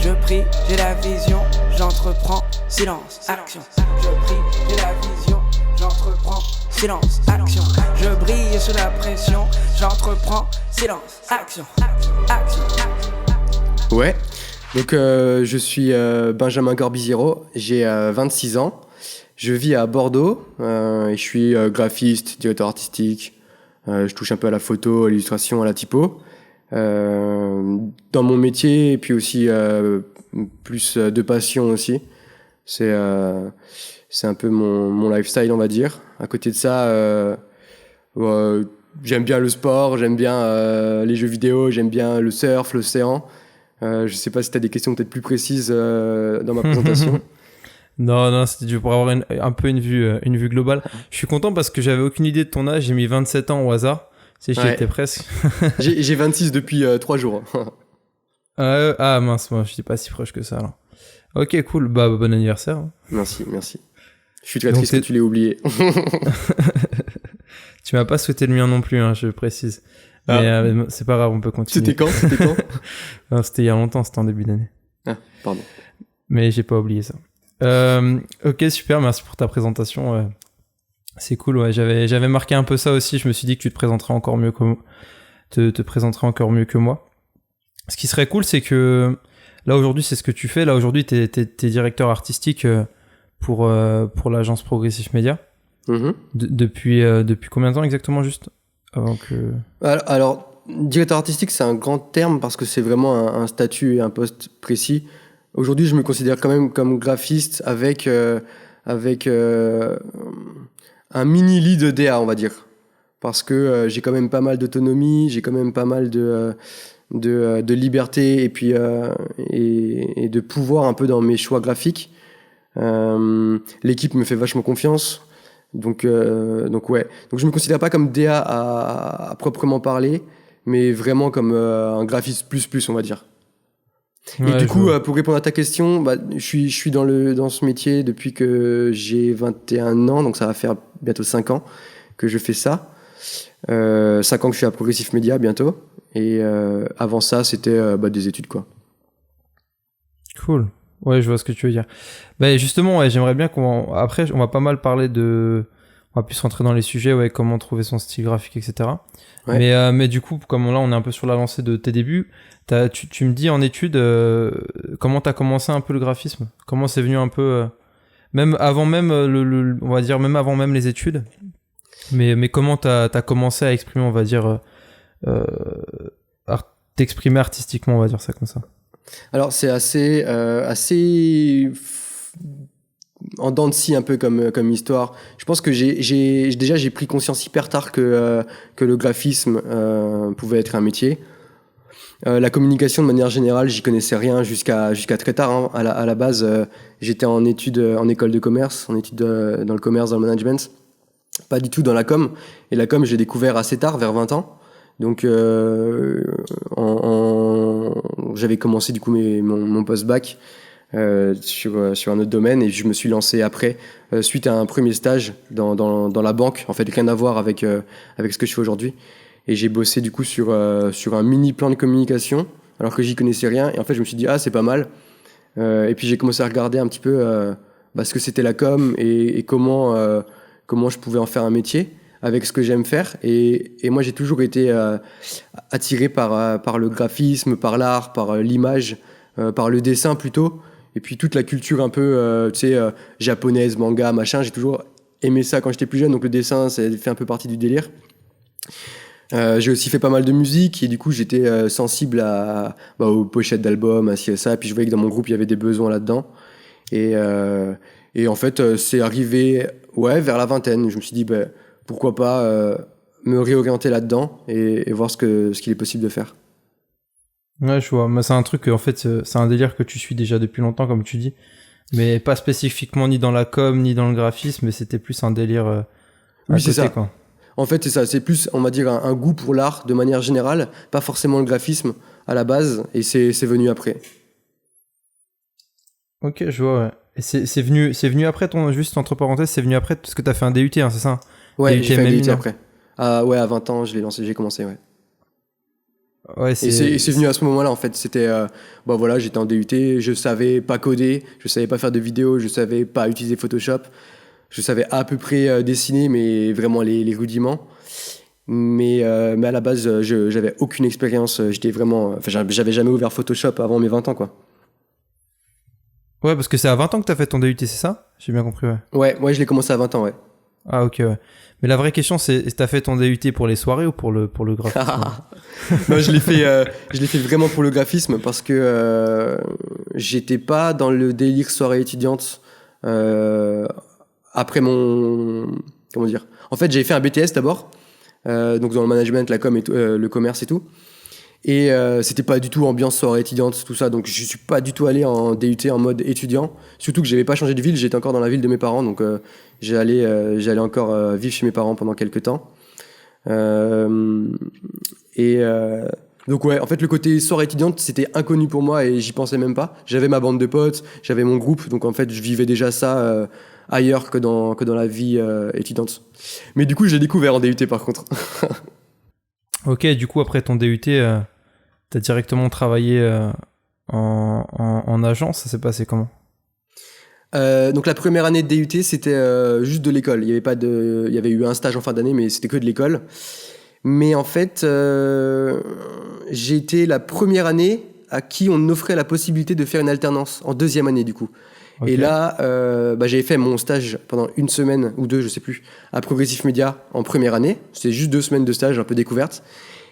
Je prie, j'ai la vision, j'entreprends, silence, action. Je prie, j'ai la vision, j'entreprends, silence, action. Je brille sous la pression, j'entreprends, silence, action, action. Ouais, donc je suis Benjamin Corbiziero, j'ai 26 ans, je vis à Bordeaux et je suis graphiste, directeur artistique, je touche un peu à la photo, à l'illustration, à la typo. Dans mon métier et puis aussi plus de passion aussi. C'est un peu mon lifestyle, on va dire. À côté de ça, j'aime bien le sport, j'aime bien les jeux vidéo, j'aime bien le surf, l'océan. Je sais pas si tu as des questions peut-être plus précises dans ma présentation. Non, c'était pour avoir un peu une vue globale. Je suis content parce que j'avais aucune idée de ton âge. J'ai mis 27 ans au hasard. J'y étais presque. j'ai 26 depuis 3 jours. Ah mince, moi je suis pas si proche que ça alors. Ok, cool, bah bon anniversaire. Merci. Je suis très triste que tu l'aies oublié. Tu m'as pas souhaité le mien non plus, hein, je précise. Mais c'est pas grave, on peut continuer. C'était quand Non, c'était il y a longtemps, c'était en début d'année. Ah, pardon. Mais j'ai pas oublié ça. Ok, super, merci pour ta présentation. C'est cool, ouais. J'avais marqué un peu ça aussi. Je me suis dit que tu te présenterais encore mieux te présenterais encore mieux que moi. Ce qui serait cool, c'est que là aujourd'hui, c'est ce que tu fais. Là aujourd'hui, t'es directeur artistique pour l'agence Progressif Media. Mm-hmm. Depuis combien de temps exactement, juste avant que... Alors, directeur artistique, c'est un grand terme parce que c'est vraiment un statut et un poste précis. Aujourd'hui, je me considère quand même comme graphiste avec un mini lead DA, on va dire, parce que j'ai quand même pas mal d'autonomie, j'ai quand même pas mal de liberté et puis et de pouvoir un peu dans mes choix graphiques. L'équipe me fait vachement confiance, donc ouais. Donc je me considère pas comme DA à proprement parler, mais vraiment comme un graphiste plus, on va dire. Ouais, et du coup, pour répondre à ta question, je suis dans ce métier depuis que j'ai 21 ans, donc ça va faire bientôt 5 ans que je fais ça. 5 ans que je suis à Progressif Media bientôt. Et avant ça, c'était des études, quoi. Cool. Ouais, je vois ce que tu veux dire. Justement, ouais, j'aimerais bien après, on va pas mal parler on va plus rentrer dans les sujets, ouais, comment trouver son style graphique, etc. Ouais. Mais du coup, comme là, on est un peu sur la lancée de tes débuts, tu me dis en études, comment t'as commencé un peu le graphisme? Comment c'est venu un peu, même avant même on va dire même avant même les études. Mais comment t'as commencé à exprimer, on va dire, t'exprimer artistiquement, on va dire ça comme ça. Alors c'est assez en dents de scie un peu comme histoire. Je pense que j'ai pris conscience hyper tard que le graphisme pouvait être un métier. La communication de manière générale, j'y connaissais rien jusqu'à très tard. Hein. À la base, j'étais en études en école de commerce, en études dans le commerce, dans le management, pas du tout dans la com. Et la com, j'ai découvert assez tard, vers 20 ans. Donc j'avais commencé du coup mon post-bac sur un autre domaine et je me suis lancé après suite à un premier stage dans la banque, en fait rien à voir avec ce que je fais aujourd'hui, et j'ai bossé du coup sur un mini plan de communication alors que j'y connaissais rien, et en fait je me suis dit c'est pas mal, et puis j'ai commencé à regarder un petit peu ce que c'était la com et comment je pouvais en faire un métier avec ce que j'aime faire, et moi j'ai toujours été attiré par le graphisme, par l'art, par l'image, par le dessin plutôt, et puis toute la culture un peu japonaise, manga, machin. J'ai toujours aimé ça quand j'étais plus jeune, donc le dessin ça fait un peu partie du délire. J'ai aussi fait pas mal de musique et du coup j'étais sensible aux pochettes d'albums, à ci et ça, et puis je voyais que dans mon groupe il y avait des besoins là-dedans, et en fait c'est arrivé vers la vingtaine. Je me suis dit pourquoi pas me réorienter là-dedans et voir ce qu'il est possible de faire. Ouais, je vois. Mais c'est un truc, en fait, c'est un délire que tu suis déjà depuis longtemps, comme tu dis. Mais pas spécifiquement ni dans la com, ni dans le graphisme, mais c'était plus un délire à côté, c'est ça. Quoi. En fait, c'est ça. C'est plus, on va dire, un goût pour l'art de manière générale, pas forcément le graphisme à la base, et c'est venu après. Ok, je vois, ouais. Et c'est venu après juste entre parenthèses, c'est venu après parce que t'as fait un DUT, hein, c'est ça? Ouais, j'ai fait un DUT après. À 20 ans, j'ai commencé, ouais. Ouais, Et c'est venu à ce moment-là, en fait. C'était, voilà, j'étais en DUT, je savais pas coder, je savais pas faire de vidéos, je savais pas utiliser Photoshop. Je savais à peu près dessiner, mais vraiment les rudiments. Mais à la base, j'avais aucune expérience. J'étais vraiment, j'avais jamais ouvert Photoshop avant mes 20 ans, quoi. Ouais, parce que c'est à 20 ans que t'as fait ton DUT, c'est ça? J'ai bien compris, ouais. Ouais, je l'ai commencé à 20 ans, ouais. Ah, ok, ouais. Mais la vraie question, c'est t'as fait ton DUT pour les soirées ou pour le graphisme? Non, je l'ai fait vraiment pour le graphisme parce que j'étais pas dans le délire soirée étudiante après mon... Comment dire? En fait, j'avais fait un BTS d'abord, donc dans le management, la com et tout, le commerce et tout. Et c'était pas du tout ambiance soirée étudiante, tout ça. Donc je suis pas du tout allé en DUT en mode étudiant. Surtout que j'avais pas changé de ville, j'étais encore dans la ville de mes parents. Donc j'allais encore vivre chez mes parents pendant quelques temps. Donc ouais, en fait le côté soirée étudiante c'était inconnu pour moi et j'y pensais même pas. J'avais ma bande de potes, j'avais mon groupe, donc en fait je vivais déjà ça ailleurs que dans la vie étudiante. Mais du coup j'ai découvert en DUT par contre. Ok, du coup après ton DUT, t'as directement travaillé en agence, ça s'est passé comment? Donc la première année de DUT c'était juste de l'école. Il y avait eu un stage en fin d'année mais c'était que de l'école. Mais en fait, j'ai été la première année à qui on offrait la possibilité de faire une alternance, en deuxième année du coup. Okay. Et là, j'avais fait mon stage pendant une semaine ou deux, je sais plus, à Progressif Media en première année. C'était juste 2 semaines de stage, un peu découverte.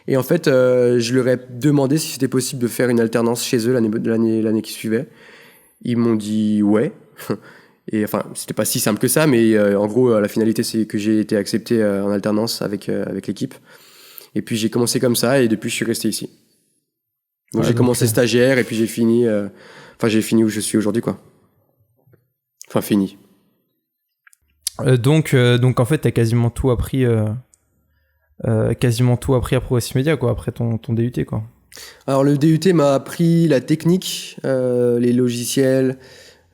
Et en fait, je leur ai demandé si c'était possible de faire une alternance chez eux l'année qui suivait. Ils m'ont dit ouais. Et enfin, c'était pas si simple que ça, mais en gros, la finalité, c'est que j'ai été accepté en alternance avec l'équipe. Et puis j'ai commencé comme ça, et depuis, je suis resté ici. Donc j'ai commencé stagiaire, et puis j'ai fini où je suis aujourd'hui, quoi. Enfin, fini. Donc en fait, t'as quasiment tout appris à Progressive Media, quoi, après ton DUT, quoi. Alors, le DUT m'a appris la technique, les logiciels,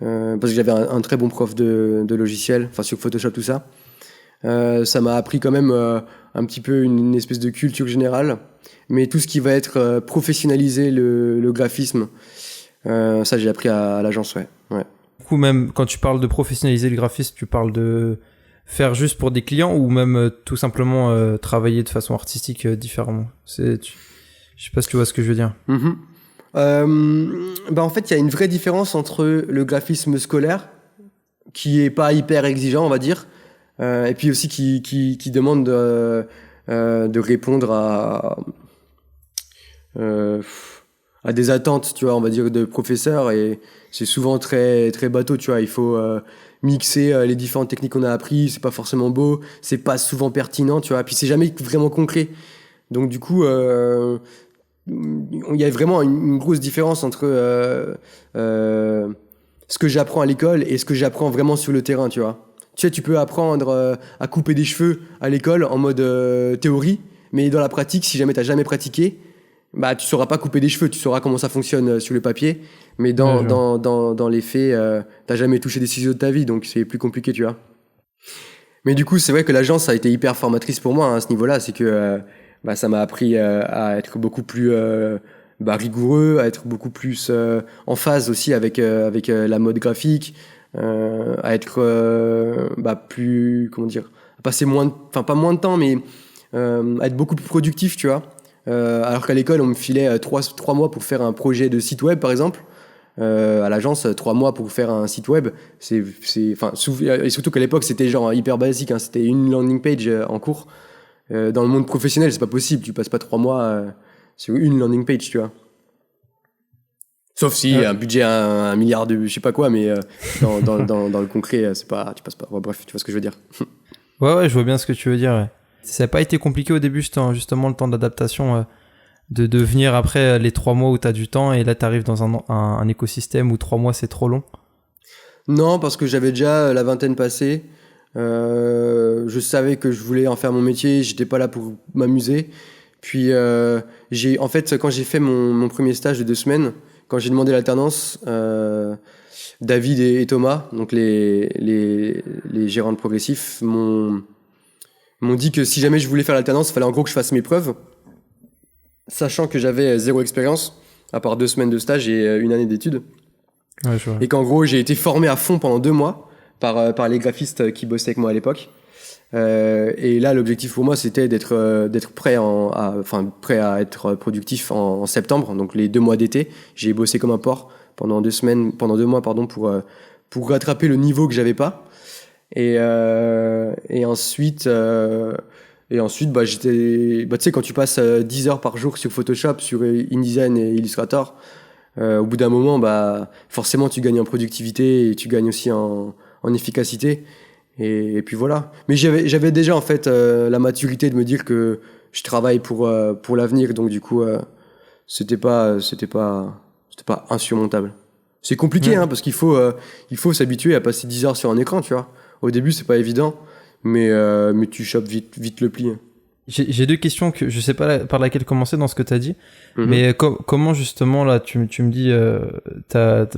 parce que j'avais un très bon prof de logiciels, enfin sur Photoshop, tout ça. Ça m'a appris quand même un petit peu une espèce de culture générale, mais tout ce qui va être professionnaliser le graphisme, ça j'ai appris à l'agence, ouais. Du coup, même quand tu parles de professionnaliser le graphisme, tu parles de faire juste pour des clients ou même tout simplement travailler de façon artistique différemment? Je sais pas si tu vois ce que je veux dire. En fait, il y a une vraie différence entre le graphisme scolaire, qui est pas hyper exigeant, on va dire, et puis aussi qui demande de répondre à des attentes, tu vois, on va dire, de professeurs, et c'est souvent très très bateau, tu vois. Il faut mixer les différentes techniques qu'on a appris, c'est pas forcément beau, c'est pas souvent pertinent, tu vois, puis c'est jamais vraiment concret. Donc du coup, il y a vraiment une grosse différence entre ce que j'apprends à l'école et ce que j'apprends vraiment sur le terrain, tu vois. Tu sais, tu peux apprendre à couper des cheveux à l'école en mode théorie, mais dans la pratique, si jamais t'as jamais pratiqué, bah tu sauras pas couper des cheveux, tu sauras comment ça fonctionne sur le papier, mais dans les faits, t'as jamais touché des ciseaux de ta vie, donc c'est plus compliqué, tu vois. Mais du coup, c'est vrai que l'agence a été hyper formatrice pour moi à ce niveau-là, c'est que ça m'a appris à être beaucoup plus rigoureux, à être beaucoup plus en phase aussi avec la mode graphique, à être plus, comment dire, à passer pas moins de temps, mais à être beaucoup plus productif, tu vois. Alors qu'à l'école, on me filait 3 mois pour faire un projet de site web, par exemple. À l'agence, 3 mois pour faire un site web, et surtout qu'à l'époque, c'était genre hyper basique, hein, c'était une landing page en cours. Dans le monde professionnel, c'est pas possible, tu passes pas 3 mois sur une landing page, tu vois. Sauf si un budget à 1 milliard de je sais pas quoi, mais dans le concret, c'est pas, tu passes pas. Ouais, bref, tu vois ce que je veux dire. Ouais, je vois bien ce que tu veux dire. Ouais. Ça n'a pas été compliqué au début, justement, le temps d'adaptation, de venir après les 3 mois où t'as du temps, et là t'arrives dans un écosystème où 3 mois c'est trop long? Non, parce que j'avais déjà la vingtaine passée. Je savais que je voulais en faire mon métier, j'étais pas là pour m'amuser. Puis en fait, quand j'ai fait mon premier stage de 2 semaines, quand j'ai demandé l'alternance, David et Thomas, donc les gérants de Progressif, m'ont dit que si jamais je voulais faire l'alternance, il fallait en gros que je fasse mes preuves. sachant que j'avais 0 expérience, à part 2 semaines de stage et 1 année d'études. Ouais, je vois. Et qu'en gros, j'ai été formé à fond pendant 2 mois par les graphistes qui bossaient avec moi à l'époque. Et là, l'objectif pour moi, c'était d'être prêt à être productif en septembre, donc les 2 mois d'été. J'ai bossé comme un porc pendant 2 mois, pour rattraper le niveau que j'avais pas. Et ensuite, bah, tu sais, quand tu passes 10 heures par jour sur Photoshop, sur InDesign et Illustrator, au bout d'un moment, bah, forcément, tu gagnes en productivité et tu gagnes aussi en efficacité. Et puis voilà. Mais j'avais déjà, en fait, la maturité de me dire que je travaille pour l'avenir. Donc, du coup, c'était pas insurmontable. C'est compliqué, hein, parce qu'il faut s'habituer à passer 10 heures sur un écran, tu vois. Au début, c'est pas évident, mais tu chopes vite le pli. J'ai 2 questions que je sais pas par laquelle commencer dans ce que tu as dit, mais comment justement là tu me dis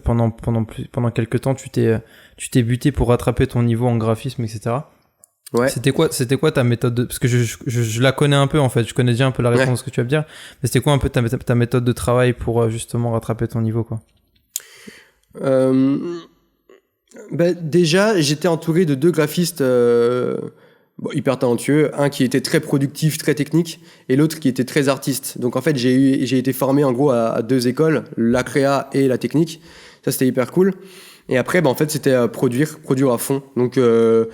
pendant quelques temps tu t'es buté pour rattraper ton niveau en graphisme, etc. Ouais. C'était quoi ta méthode parce que je la connais un peu en fait, je connais déjà un peu la réponse que tu vas me dire, mais c'était quoi un peu ta méthode de travail pour justement rattraper ton niveau, quoi? Déjà, j'étais entouré de 2 graphistes hyper talentueux, un qui était très productif, très technique, et l'autre qui était très artiste. Donc en fait, j'ai été formé en gros à 2 écoles, la créa et la technique. Ça, c'était hyper cool. Et après, en fait, c'était produire à fond. Donc je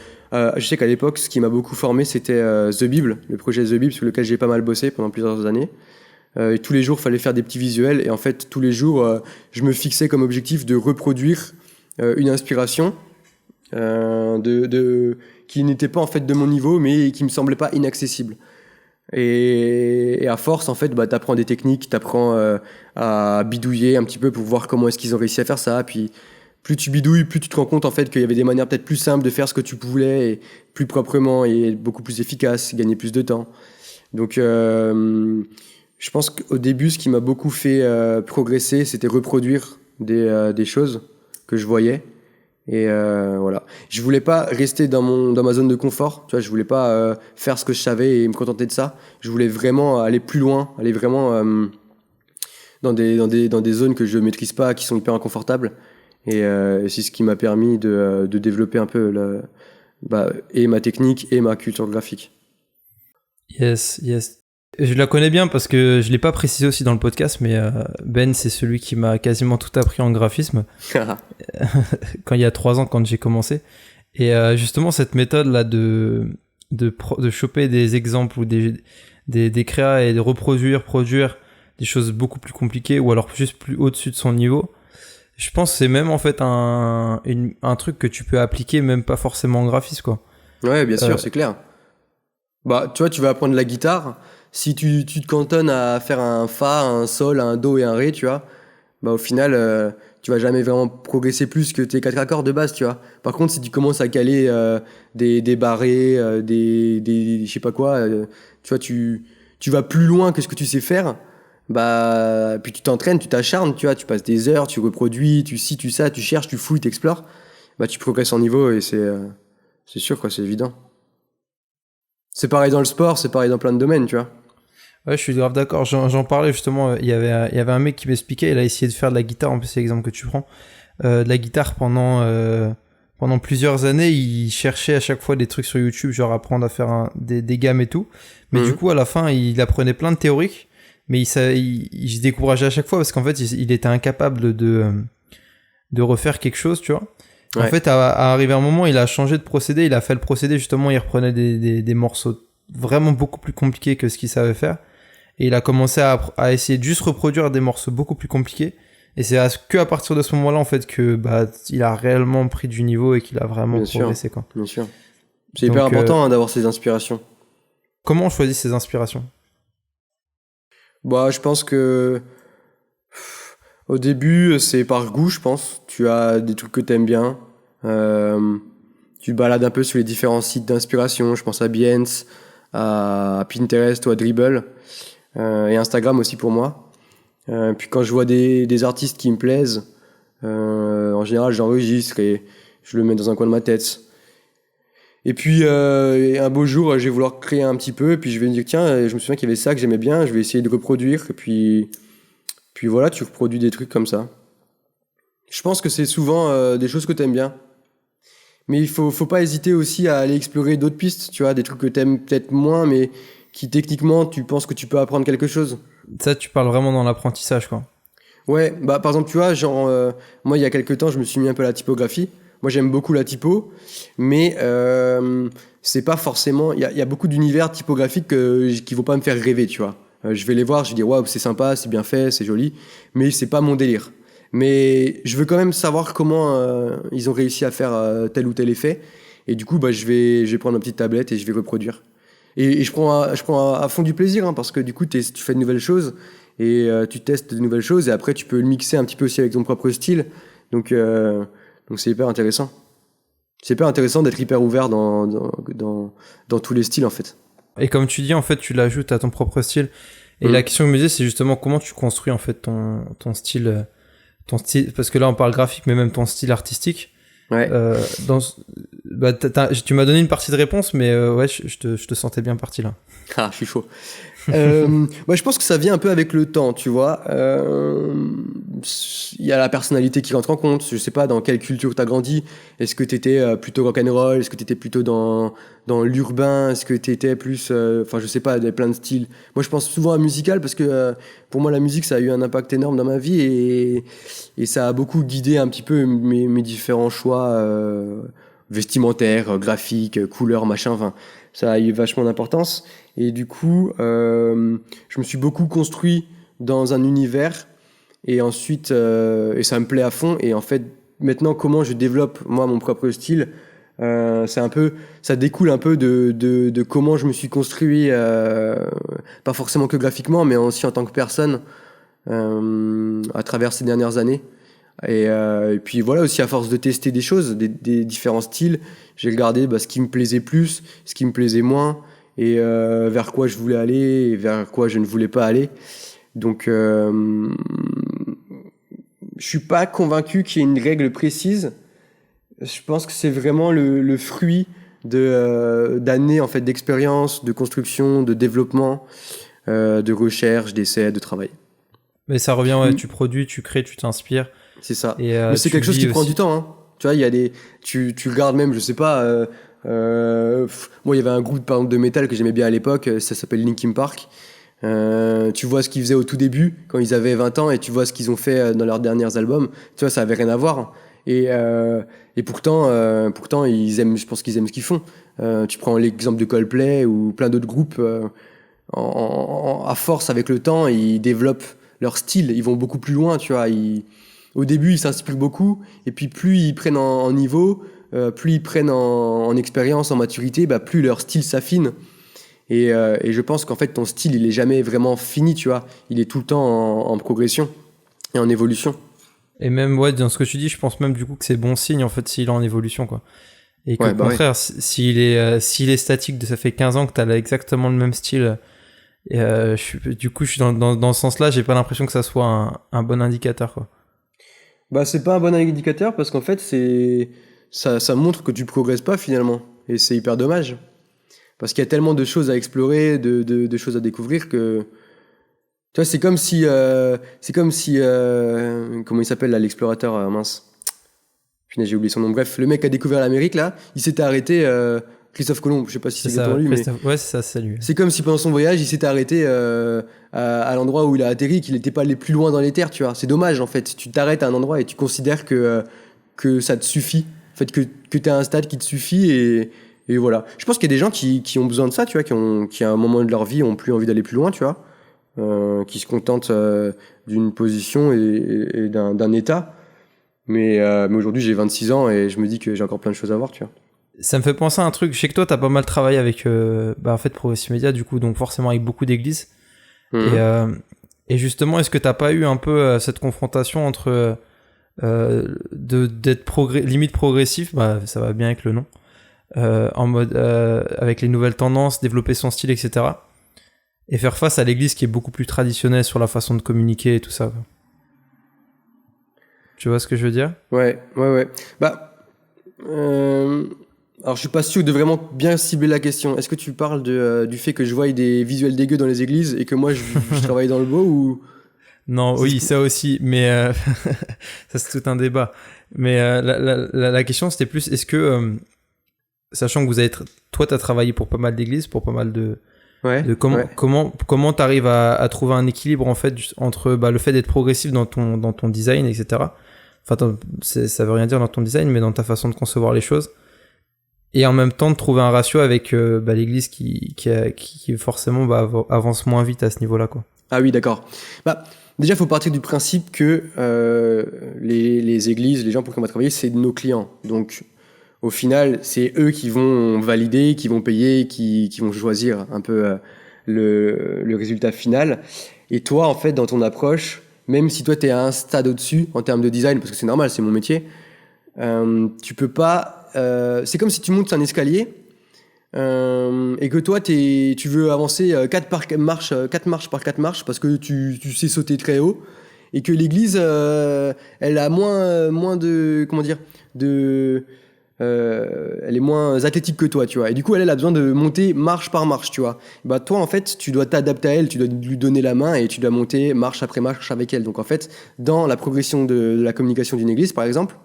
sais qu'à l'époque, ce qui m'a beaucoup formé, c'était The Bible, le projet The Bible sur lequel j'ai pas mal bossé pendant plusieurs années. Et tous les jours, il fallait faire des petits visuels. Et en fait, tous les jours, je me fixais comme objectif de reproduire une inspiration qui n'était pas en fait de mon niveau, mais qui me semblait pas inaccessible. Et à force, en fait, bah, t'apprends des techniques, t'apprends à bidouiller un petit peu pour voir comment est-ce qu'ils ont réussi à faire ça. Puis plus tu bidouilles, plus tu te rends compte en fait qu'il y avait des manières peut-être plus simples de faire ce que tu voulais, et plus proprement et beaucoup plus efficace, gagner plus de temps. Donc je pense qu'au début, ce qui m'a beaucoup fait progresser, c'était reproduire des choses que je voyais. Et voilà. Je voulais pas rester dans ma zone de confort. Tu vois, je voulais pas faire ce que je savais et me contenter de ça. Je voulais vraiment aller plus loin, aller vraiment dans des zones que je maîtrise pas, qui sont hyper inconfortables. Et c'est ce qui m'a permis de développer un peu et ma technique et ma culture graphique. Yes. Je la connais bien parce que je l'ai pas précisé aussi dans le podcast, mais Ben, c'est celui qui m'a quasiment tout appris en graphisme quand il y a 3 ans, quand j'ai commencé. Et justement, cette méthode là de choper des exemples ou des créas et de produire des choses beaucoup plus compliquées ou alors juste plus au-dessus de son niveau. Je pense que c'est même en fait un truc que tu peux appliquer même pas forcément en graphisme, quoi. Ouais, bien sûr, c'est clair. Bah, tu vois, tu vas apprendre la guitare. Si tu te cantonnes à faire un fa, un sol, un do et un ré, tu vois, bah au final, tu vas jamais vraiment progresser plus que tes 4 accords de base, tu vois. Par contre, si tu commences à caler des barrés, je sais pas quoi, tu vois, tu vas plus loin que ce que tu sais faire. Bah, puis tu t'entraînes, tu t'acharnes, tu vois, tu passes des heures, tu reproduis, tu ça, tu cherches, tu fouilles, tu explores. Bah, tu progresses en niveau et c'est sûr, quoi, c'est évident. C'est pareil dans le sport, c'est pareil dans plein de domaines, tu vois. Ouais, je suis grave d'accord. J'en parlais justement. Il y avait un mec qui m'expliquait. Il a essayé de faire de la guitare. En plus, c'est l'exemple que tu prends. De la guitare pendant plusieurs années. Il cherchait à chaque fois des trucs sur YouTube, genre apprendre à faire des gammes et tout. Mais du coup, à la fin, il apprenait plein de théoriques. Mais il se décourageait à chaque fois parce qu'en fait, il était incapable de refaire quelque chose, tu vois. Ouais. En fait, à arriver un moment, il a changé de procédé. Il a fait le procédé, justement, il reprenait des morceaux vraiment beaucoup plus compliqués que ce qu'il savait faire. Et il a commencé à essayer de juste reproduire des morceaux beaucoup plus compliqués. Et c'est que à partir de ce moment-là, en fait, que il a réellement pris du niveau et qu'il a vraiment progressé, quoi. Bien sûr. C'est hyper important d'avoir ces inspirations. Comment on choisit ces inspirations ? Bah, je pense que au début, c'est par goût, je pense. Tu as des trucs que t'aimes bien. Tu te balades un peu sur les différents sites d'inspiration. Je pense à Behance, à Pinterest ou à Dribbble. Et Instagram aussi pour moi. Puis quand je vois des artistes qui me plaisent, en général j'enregistre et je le mets dans un coin de ma tête. Et puis un beau jour, je vais vouloir créer un petit peu, et puis je vais me dire tiens, je me souviens qu'il y avait ça que j'aimais bien, je vais essayer de reproduire, et puis voilà, tu reproduis des trucs comme ça. Je pense que c'est souvent des choses que t'aimes bien. Mais il faut pas hésiter aussi à aller explorer d'autres pistes, tu vois, des trucs que t'aimes peut-être moins, mais qui techniquement tu penses que tu peux apprendre quelque chose. Ça, tu parles vraiment dans l'apprentissage, quoi. Ouais, bah par exemple, tu vois, genre, moi il y a quelques temps, je me suis mis un peu à la typographie. Moi j'aime beaucoup la typo, mais c'est pas forcément. Il y a beaucoup d'univers typographiques qui vont pas me faire rêver, tu vois. Je vais les voir, je vais dire, waouh, c'est sympa, c'est bien fait, c'est joli, mais c'est pas mon délire. Mais je veux quand même savoir comment ils ont réussi à faire tel ou tel effet. Et du coup, bah, je vais prendre ma petite tablette et je vais reproduire. Et je prends à fond du plaisir, hein, parce que du coup, tu fais de nouvelles choses et tu testes de nouvelles choses et après, tu peux le mixer un petit peu aussi avec ton propre style. Donc c'est hyper intéressant. C'est hyper intéressant d'être hyper ouvert dans tous les styles, en fait. Et comme tu dis, en fait, tu l'ajoutes à ton propre style. Et la question que je me disais, c'est justement comment tu construis, en fait, ton style. Parce que là on parle graphique, mais même ton style artistique. Ouais. Tu m'as donné une partie de réponse, mais ouais, je te sentais bien parti là. Ah, je suis chaud. Je pense que ça vient un peu avec le temps, tu vois. Il y a la personnalité qui rentre en compte. Je sais pas dans quelle culture tu as grandi. Est-ce que tu étais plutôt rock'n'roll? Est-ce que tu étais plutôt dans l'urbain? Est-ce que tu étais plus. Enfin, je sais pas, il y a plein de styles. Moi, je pense souvent à musical parce que pour moi, la musique, ça a eu un impact énorme dans ma vie et ça a beaucoup guidé un petit peu mes différents choix vestimentaires, graphiques, couleurs, machin. Enfin, ça a eu vachement d'importance. Et du coup, je me suis beaucoup construit dans un univers et ensuite, et ça me plaît à fond. Et en fait, maintenant, comment je développe moi mon propre style, c'est un peu, ça découle un peu de comment je me suis construit, pas forcément que graphiquement, mais aussi en tant que personne à travers ces dernières années. Et puis voilà, aussi à force de tester des choses, des différents styles, j'ai regardé ce qui me plaisait plus, ce qui me plaisait moins, et vers quoi je voulais aller, et vers quoi je ne voulais pas aller. Donc je suis pas convaincu qu'il y ait une règle précise. Je pense que c'est vraiment le fruit d'années en fait, d'expérience, de construction, de développement, de recherche, d'essais, de travail. Mais ça revient, ouais, tu produis, tu crées, tu t'inspires. C'est ça. Et, mais c'est quelque chose qui prend du temps, hein. Tu vois, il y a tu regardes même, je sais pas, moi il y avait un groupe par exemple de métal que j'aimais bien à l'époque, ça s'appelle Linkin Park. Tu vois ce qu'ils faisaient au tout début, quand ils avaient 20 ans, et tu vois ce qu'ils ont fait dans leurs derniers albums. Tu vois, ça avait rien à voir. Et pourtant, je pense qu'ils aiment ce qu'ils font. Tu prends l'exemple de Coldplay ou plein d'autres groupes, à force avec le temps, ils développent leur style, ils vont beaucoup plus loin, tu vois. Au début, ils s'inspirent beaucoup, et puis plus ils prennent en niveau, plus ils prennent en expérience, en maturité, plus leur style s'affine. Et je pense qu'en fait, ton style, il est jamais vraiment fini, tu vois. Il est tout le temps en progression et en évolution. Et même, ouais, dans ce que tu dis, je pense même du coup que c'est bon signe, en fait, s'il est en évolution, quoi. Et qu'au contraire, s'il est statique, ça fait 15 ans que t'as exactement le même style, et du coup, je suis dans ce sens-là, j'ai pas l'impression que ça soit un bon indicateur, quoi. C'est pas un bon indicateur parce qu'en fait, ça montre que tu progresses pas finalement. Et c'est hyper dommage. Parce qu'il y a tellement de choses à explorer, de choses à découvrir que. Tu vois, c'est comme si. Comment il s'appelle là, l'explorateur, mince. Punaise, j'ai oublié son nom. Bref, le mec qui a découvert l'Amérique là, il s'était arrêté. Christophe Colomb, je sais pas si c'est exactement lui, mais. Ouais, c'est ça, c'est lui. C'est comme si pendant son voyage, il s'était arrêté à l'endroit où il a atterri, qu'il n'était pas allé plus loin dans les terres, tu vois. C'est dommage, en fait. Tu t'arrêtes à un endroit et tu considères que ça te suffit. En fait, que tu as un stade qui te suffit et voilà. Je pense qu'il y a des gens qui ont besoin de ça, tu vois, qui à un moment de leur vie ont plus envie d'aller plus loin, tu vois. Qui se contentent d'une position et d'un état. Mais aujourd'hui, j'ai 26 ans et je me dis que j'ai encore plein de choses à voir, tu vois. Ça me fait penser à un truc. Je sais que toi, t'as pas mal travaillé avec en fait, Progressive Media, du coup, donc forcément avec beaucoup d'églises. Et justement, est-ce que t'as pas eu un peu cette confrontation entre d'être limite progressif, ça va bien avec le nom, en mode avec les nouvelles tendances, développer son style, etc. Et faire face à l'église qui est beaucoup plus traditionnelle sur la façon de communiquer et tout ça. Tu vois ce que je veux dire ? Ouais. Alors, je suis pas sûr de vraiment bien cibler la question. Est-ce que tu parles du fait que je voie des visuels dégueux dans les églises et que moi, je travaille dans le beau ou... Non, oui, ça aussi, mais ça c'est tout un débat. Mais la question c'était plus, est-ce que, sachant que toi t'as travaillé pour pas mal d'églises, pour pas mal de comment t'arrives à trouver un équilibre en fait entre le fait d'être progressif dans ton design, etc. Enfin, ça veut rien dire dans ton design, mais dans ta façon de concevoir les choses. Et en même temps de trouver un ratio avec l'église qui forcément avance moins vite à ce niveau-là, quoi. Ah oui, d'accord. Déjà, il faut partir du principe que les églises, les gens pour qui on va travailler, c'est nos clients. Donc, au final, c'est eux qui vont valider, qui vont payer, qui vont choisir un peu le résultat final. Et toi, en fait, dans ton approche, même si toi, tu es à un stade au-dessus en termes de design, parce que c'est normal, c'est mon métier, tu peux pas... c'est comme si tu montes un escalier et que toi, tu veux avancer 4 marches par 4 marches parce que tu sais sauter très haut et que l'église, elle a moins de... Comment dire elle est moins athlétique que toi, tu vois. Et du coup, elle a besoin de monter marche par marche, tu vois. Toi, en fait, tu dois t'adapter à elle, tu dois lui donner la main et tu dois monter marche après marche avec elle. Donc, en fait, dans la progression de la communication d'une église, par exemple,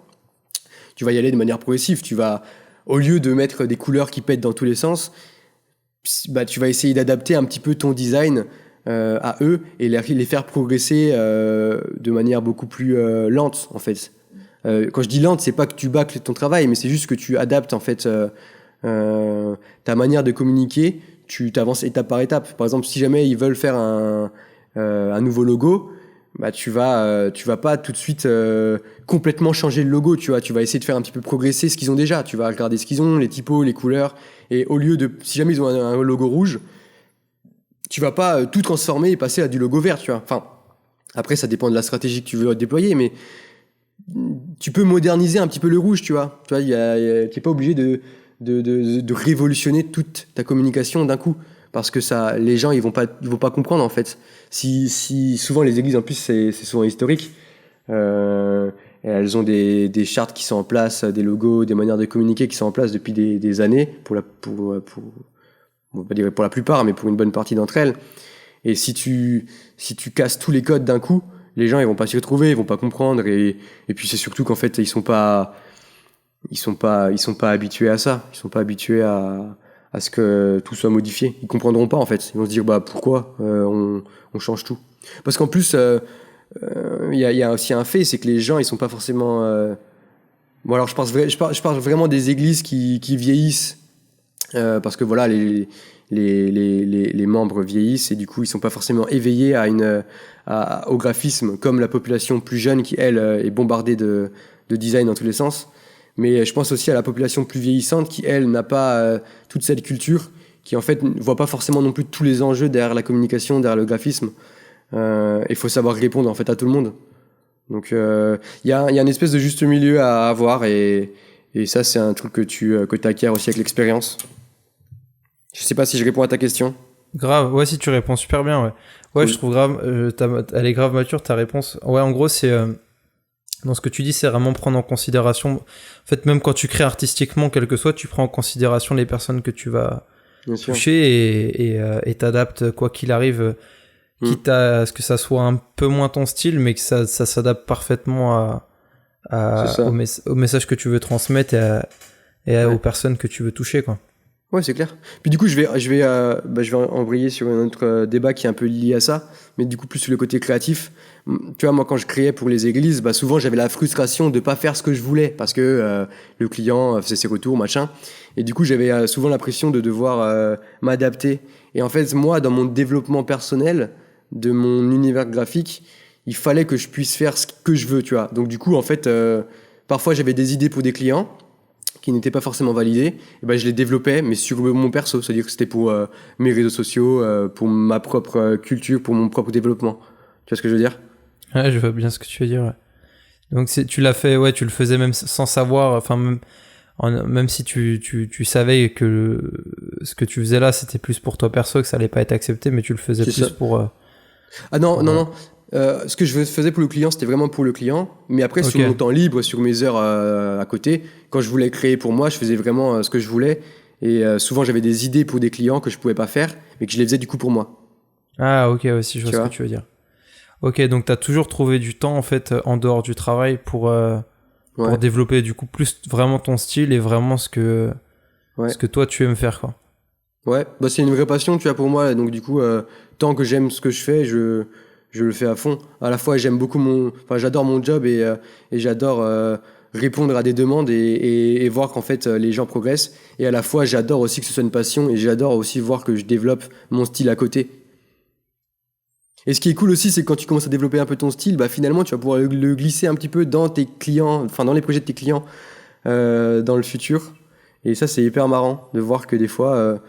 tu vas y aller de manière progressive. Tu vas, au lieu de mettre des couleurs qui pètent dans tous les sens, tu vas essayer d'adapter un petit peu ton design à eux et les faire progresser de manière beaucoup plus lente, en fait. Quand je dis lente, c'est pas que tu bâcles ton travail, mais c'est juste que tu adaptes en fait ta manière de communiquer. Tu t'avances étape par étape. Par exemple, si jamais ils veulent faire un nouveau logo, tu vas pas tout de suite complètement changer le logo. Tu vas essayer de faire un petit peu progresser ce qu'ils ont déjà. Tu vas regarder ce qu'ils ont, les typos, les couleurs, et au lieu de, si jamais ils ont un logo rouge, tu vas pas tout transformer et passer à du logo vert. Tu vois. Enfin, après, ça dépend de la stratégie que tu veux déployer, mais tu peux moderniser un petit peu le rouge, tu vois. Tu n'es pas obligé de révolutionner toute ta communication d'un coup, parce que ça, les gens ils vont pas comprendre en fait. Si souvent les églises en plus c'est souvent historique, elles ont des chartes qui sont en place, des logos, des manières de communiquer qui sont en place depuis des années pour on va pas dire pour la plupart, mais pour une bonne partie d'entre elles. Et si tu casses tous les codes d'un coup, les gens ils vont pas s'y retrouver, ils vont pas comprendre et puis c'est surtout qu'en fait ils sont pas habitués à ça, ils sont pas habitués à ce que tout soit modifié, ils comprendront pas en fait, ils vont se dire pourquoi on change tout. Parce qu'en plus il y a aussi un fait, c'est que les gens ils sont pas forcément bon alors je parle vraiment des églises qui vieillissent parce que voilà les membres vieillissent et du coup ils sont pas forcément éveillés au graphisme comme la population plus jeune qui elle est bombardée de design dans tous les sens. Mais je pense aussi à la population plus vieillissante qui elle n'a pas toute cette culture, qui en fait ne voit pas forcément non plus tous les enjeux derrière la communication, derrière le graphisme. Il faut savoir répondre en fait à tout le monde. Donc il y a une espèce de juste milieu à avoir et ça c'est un truc que tu acquiers aussi avec l'expérience. Je sais pas si je réponds à ta question. Grave, ouais, si tu réponds super bien, ouais. Ouais, je trouve grave, elle est grave mature, ta réponse. Ouais, en gros, c'est, dans ce que tu dis, c'est vraiment prendre en considération, en fait, même quand tu crées artistiquement quel que soit, tu prends en considération les personnes que tu vas toucher et t'adaptes quoi qu'il arrive, quitte à ce que ça soit un peu moins ton style, mais que ça s'adapte parfaitement au message que tu veux transmettre et aux personnes que tu veux toucher, quoi. Ouais, c'est clair. Puis du coup, je vais embrayer sur un autre débat qui est un peu lié à ça, mais du coup plus sur le côté créatif. Tu vois, moi, quand je créais pour les églises, souvent j'avais la frustration de pas faire ce que je voulais parce que le client faisait ses retours, machin. Et du coup, j'avais souvent l'impression de devoir m'adapter. Et en fait, moi, dans mon développement personnel de mon univers graphique, il fallait que je puisse faire ce que je veux, tu vois. Donc du coup, en fait, parfois j'avais des idées pour des clients qui n'étaient pas forcément validés, et je les développais, mais sur mon perso, c'est-à-dire que c'était pour mes réseaux sociaux, pour ma propre culture, pour mon propre développement. Tu vois ce que je veux dire ? Ouais, je vois bien ce que tu veux dire. Ouais. Donc tu l'as fait, ouais, tu le faisais même sans savoir, enfin même si tu savais que ce que tu faisais là, c'était plus pour toi perso, que ça allait pas être accepté, mais tu le faisais c'est plus ça. pour. Ah non. Ce que je faisais pour le client, c'était vraiment pour le client. Mais après, sur mon temps libre, sur mes heures à côté, quand je voulais créer pour moi, je faisais vraiment ce que je voulais. Et souvent, j'avais des idées pour des clients que je pouvais pas faire, mais que je les faisais du coup pour moi. Ah, ok, aussi, je vois ce que tu veux dire. Ok, donc tu as toujours trouvé du temps, en fait, en dehors du travail pour développer, du coup, plus vraiment ton style et vraiment ce que toi, tu aimes faire, quoi. Ouais, bah, c'est une vraie passion, tu vois, pour moi. Donc, du coup, tant que j'aime ce que je fais, je le fais à fond. À la fois, j'aime beaucoup j'adore mon job et j'adore répondre à des demandes et voir qu'en fait, les gens progressent. Et à la fois, j'adore aussi que ce soit une passion et j'adore aussi voir que je développe mon style à côté. Et ce qui est cool aussi, c'est que quand tu commences à développer un peu ton style, bah, finalement, tu vas pouvoir le glisser un petit peu dans tes clients, enfin, dans les projets de tes clients dans le futur. Et ça, c'est hyper marrant de voir que des fois,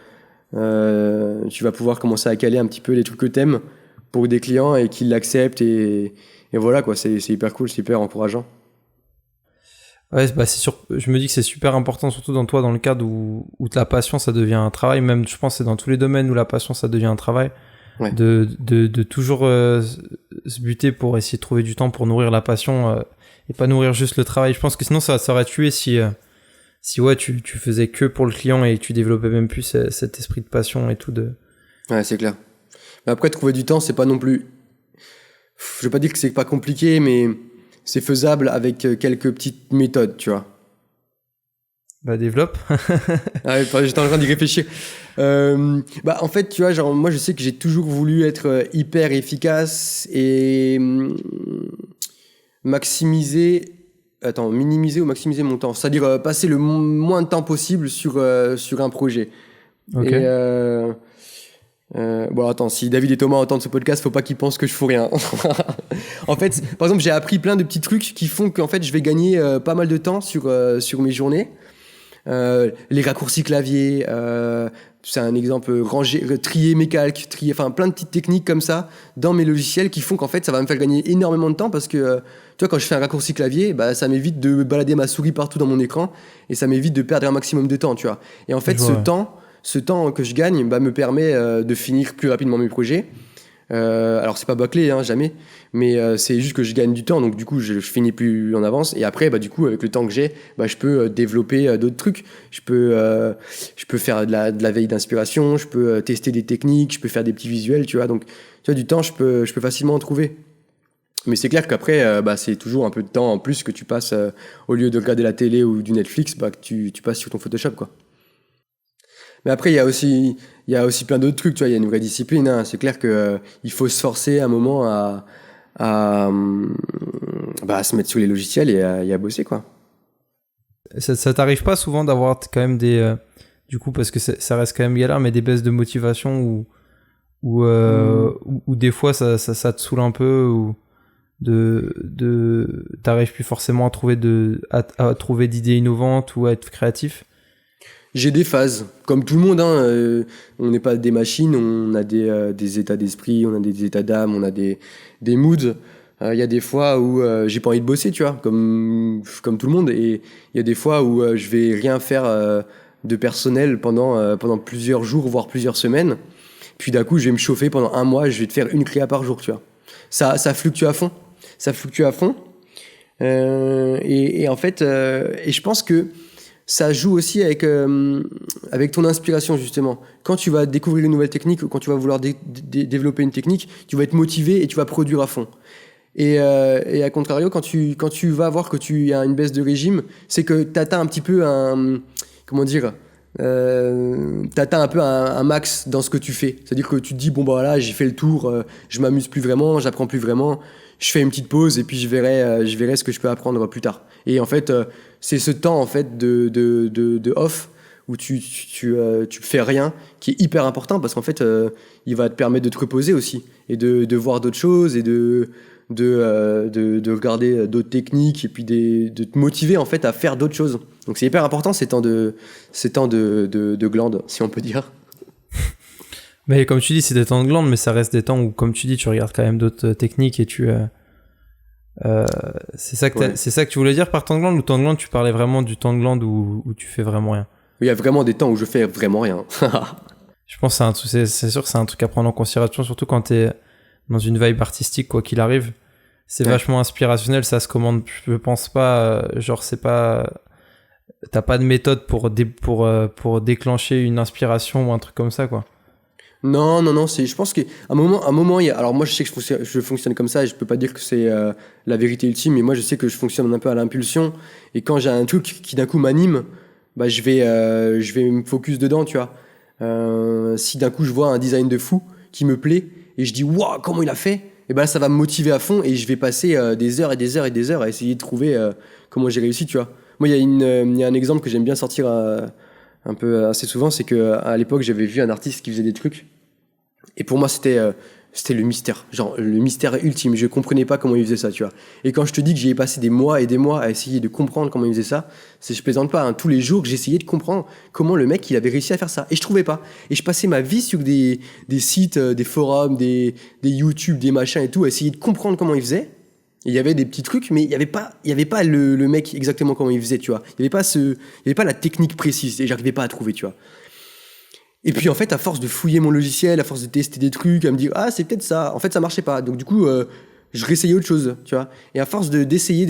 tu vas pouvoir commencer à caler un petit peu les trucs que t'aimes pour des clients et qu'ils l'acceptent et voilà quoi, c'est hyper cool, c'est hyper encourageant. Ouais, bah c'est sûr, je me dis que c'est super important, surtout dans toi, dans le cadre où la passion ça devient un travail, même je pense que c'est dans tous les domaines où la passion ça devient un travail, de toujours se buter pour essayer de trouver du temps pour nourrir la passion et pas nourrir juste le travail. Je pense que sinon ça aurait tué si ouais tu faisais que pour le client et que tu développais même plus cet esprit de passion et tout de... Ouais, c'est clair. Mais après, trouver du temps, c'est pas non plus... Je vais pas dire que c'est pas compliqué, mais c'est faisable avec quelques petites méthodes, tu vois. Bah, développe. J'étais en train d'y réfléchir. En fait, tu vois, genre, moi, je sais que j'ai toujours voulu être hyper efficace et minimiser ou maximiser mon temps. C'est-à-dire passer le moins de temps possible sur un projet. Ok. Et bon, attends, si David et Thomas entendent ce podcast, faut pas qu'ils pensent que je fous rien. En fait, par exemple, j'ai appris plein de petits trucs qui font qu'en fait, je vais gagner pas mal de temps sur mes journées. Les raccourcis clavier, c'est un exemple, trier mes calques, enfin plein de petites techniques comme ça dans mes logiciels qui font qu'en fait, ça va me faire gagner énormément de temps parce que, tu vois, quand je fais un raccourci clavier, bah, ça m'évite de balader ma souris partout dans mon écran et ça m'évite de perdre un maximum de temps, tu vois. Et en fait, ce temps que je gagne me permet de finir plus rapidement mes projets. Alors c'est pas bâclé, hein, jamais, mais c'est juste que je gagne du temps, donc du coup je finis plus en avance. Et après, du coup, avec le temps que j'ai, je peux développer d'autres trucs. Je peux faire de la veille d'inspiration, je peux tester des techniques, je peux faire des petits visuels, tu vois. Donc, tu vois, du temps, je peux facilement en trouver. Mais c'est clair qu'après, c'est toujours un peu de temps en plus que tu passes au lieu de regarder la télé ou du Netflix, que tu passes sur ton Photoshop, quoi. Mais après, il y a aussi plein d'autres trucs, tu vois, il y a une vraie discipline, hein. C'est clair que il faut se forcer un moment à se mettre sur les logiciels et à bosser, quoi. Ça t'arrive pas souvent d'avoir quand même des... du coup, parce que ça reste quand même galère, mais des baisses de motivation ou des fois ça te saoule un peu ou t'arrives plus forcément à trouver d'idées innovantes ou à être créatif? J'ai des phases, comme tout le monde, hein, on n'est pas des machines, on a des états d'esprit, on a des états d'âme, on a des moods. Il y a des fois où j'ai pas envie de bosser, tu vois, comme tout le monde, et il y a des fois où je vais rien faire de personnel pendant plusieurs jours, voire plusieurs semaines. Puis d'un coup, je vais me chauffer pendant un mois, je vais te faire une créa par jour, tu vois. Ça fluctue à fond. Et en fait, et je pense que ça joue aussi avec ton inspiration, justement. Quand tu vas découvrir une nouvelle technique ou quand tu vas vouloir développer une technique, tu vas être motivé et tu vas produire à fond. Et à contrario, quand tu vas voir que tu as une baisse de régime, c'est que tu atteins un petit peu t'atteins un peu un max dans ce que tu fais. C'est-à-dire que tu te dis, bon, bah voilà, j'ai fait le tour, je m'amuse plus vraiment, j'apprends plus vraiment, je fais une petite pause et puis je verrai ce que je peux apprendre plus tard. Et en fait, c'est ce temps en fait de off où tu fais rien qui est hyper important parce qu'en fait, il va te permettre de te reposer aussi et de voir d'autres choses et de regarder d'autres techniques et puis de te motiver en fait à faire d'autres choses. Donc c'est hyper important ces temps de glande, si on peut dire. Mais comme tu dis, c'est des temps de glande, mais ça reste des temps où, comme tu dis, tu regardes quand même d'autres techniques et c'est ça que tu voulais dire par temps de glande, ou temps de glande tu parlais vraiment du temps de glande où tu fais vraiment rien? Il y a vraiment des temps où je fais vraiment rien. Je pense que c'est sûr que c'est un truc à prendre en considération, surtout quand t'es dans une vibe artistique quoi qu'il arrive. C'est vachement inspirationnel, ça se commande. Je pense pas, genre c'est pas, t'as pas de méthode pour déclencher une inspiration ou un truc comme ça quoi. Non, je pense qu'à un moment, il y a, alors moi je sais que je fonctionne comme ça et je peux pas dire que c'est la vérité ultime, mais moi je sais que je fonctionne un peu à l'impulsion et quand j'ai un truc qui d'un coup m'anime, bah je vais me focus dedans, tu vois. Si d'un coup je vois un design de fou qui me plaît et je dis waouh comment il a fait, et ben là ça va me motiver à fond et je vais passer des heures et des heures et des heures à essayer de trouver comment j'ai réussi, tu vois. Moi il y a un exemple que j'aime bien sortir un peu assez souvent, c'est que à l'époque j'avais vu un artiste qui faisait des trucs et pour moi c'était le mystère, genre le mystère ultime. Je comprenais pas comment il faisait ça, tu vois. Et quand je te dis que j'y ai passé des mois et des mois à essayer de comprendre comment il faisait ça, je plaisante pas, hein. Tous les jours j'essayais de comprendre comment le mec il avait réussi à faire ça et je trouvais pas. Et je passais ma vie sur des sites, des forums, des YouTube, des machins et tout, à essayer de comprendre comment il faisait. Et il y avait des petits trucs, mais il y avait pas le mec exactement comment il faisait, tu vois. Il y avait pas la technique précise et j'arrivais pas à trouver, tu vois. Et puis en fait, à force de fouiller mon logiciel, à force de tester des trucs, à me dire ah c'est peut-être ça, en fait ça marchait pas. Donc du coup, je réessayais autre chose, tu vois. Et à force d'essayer,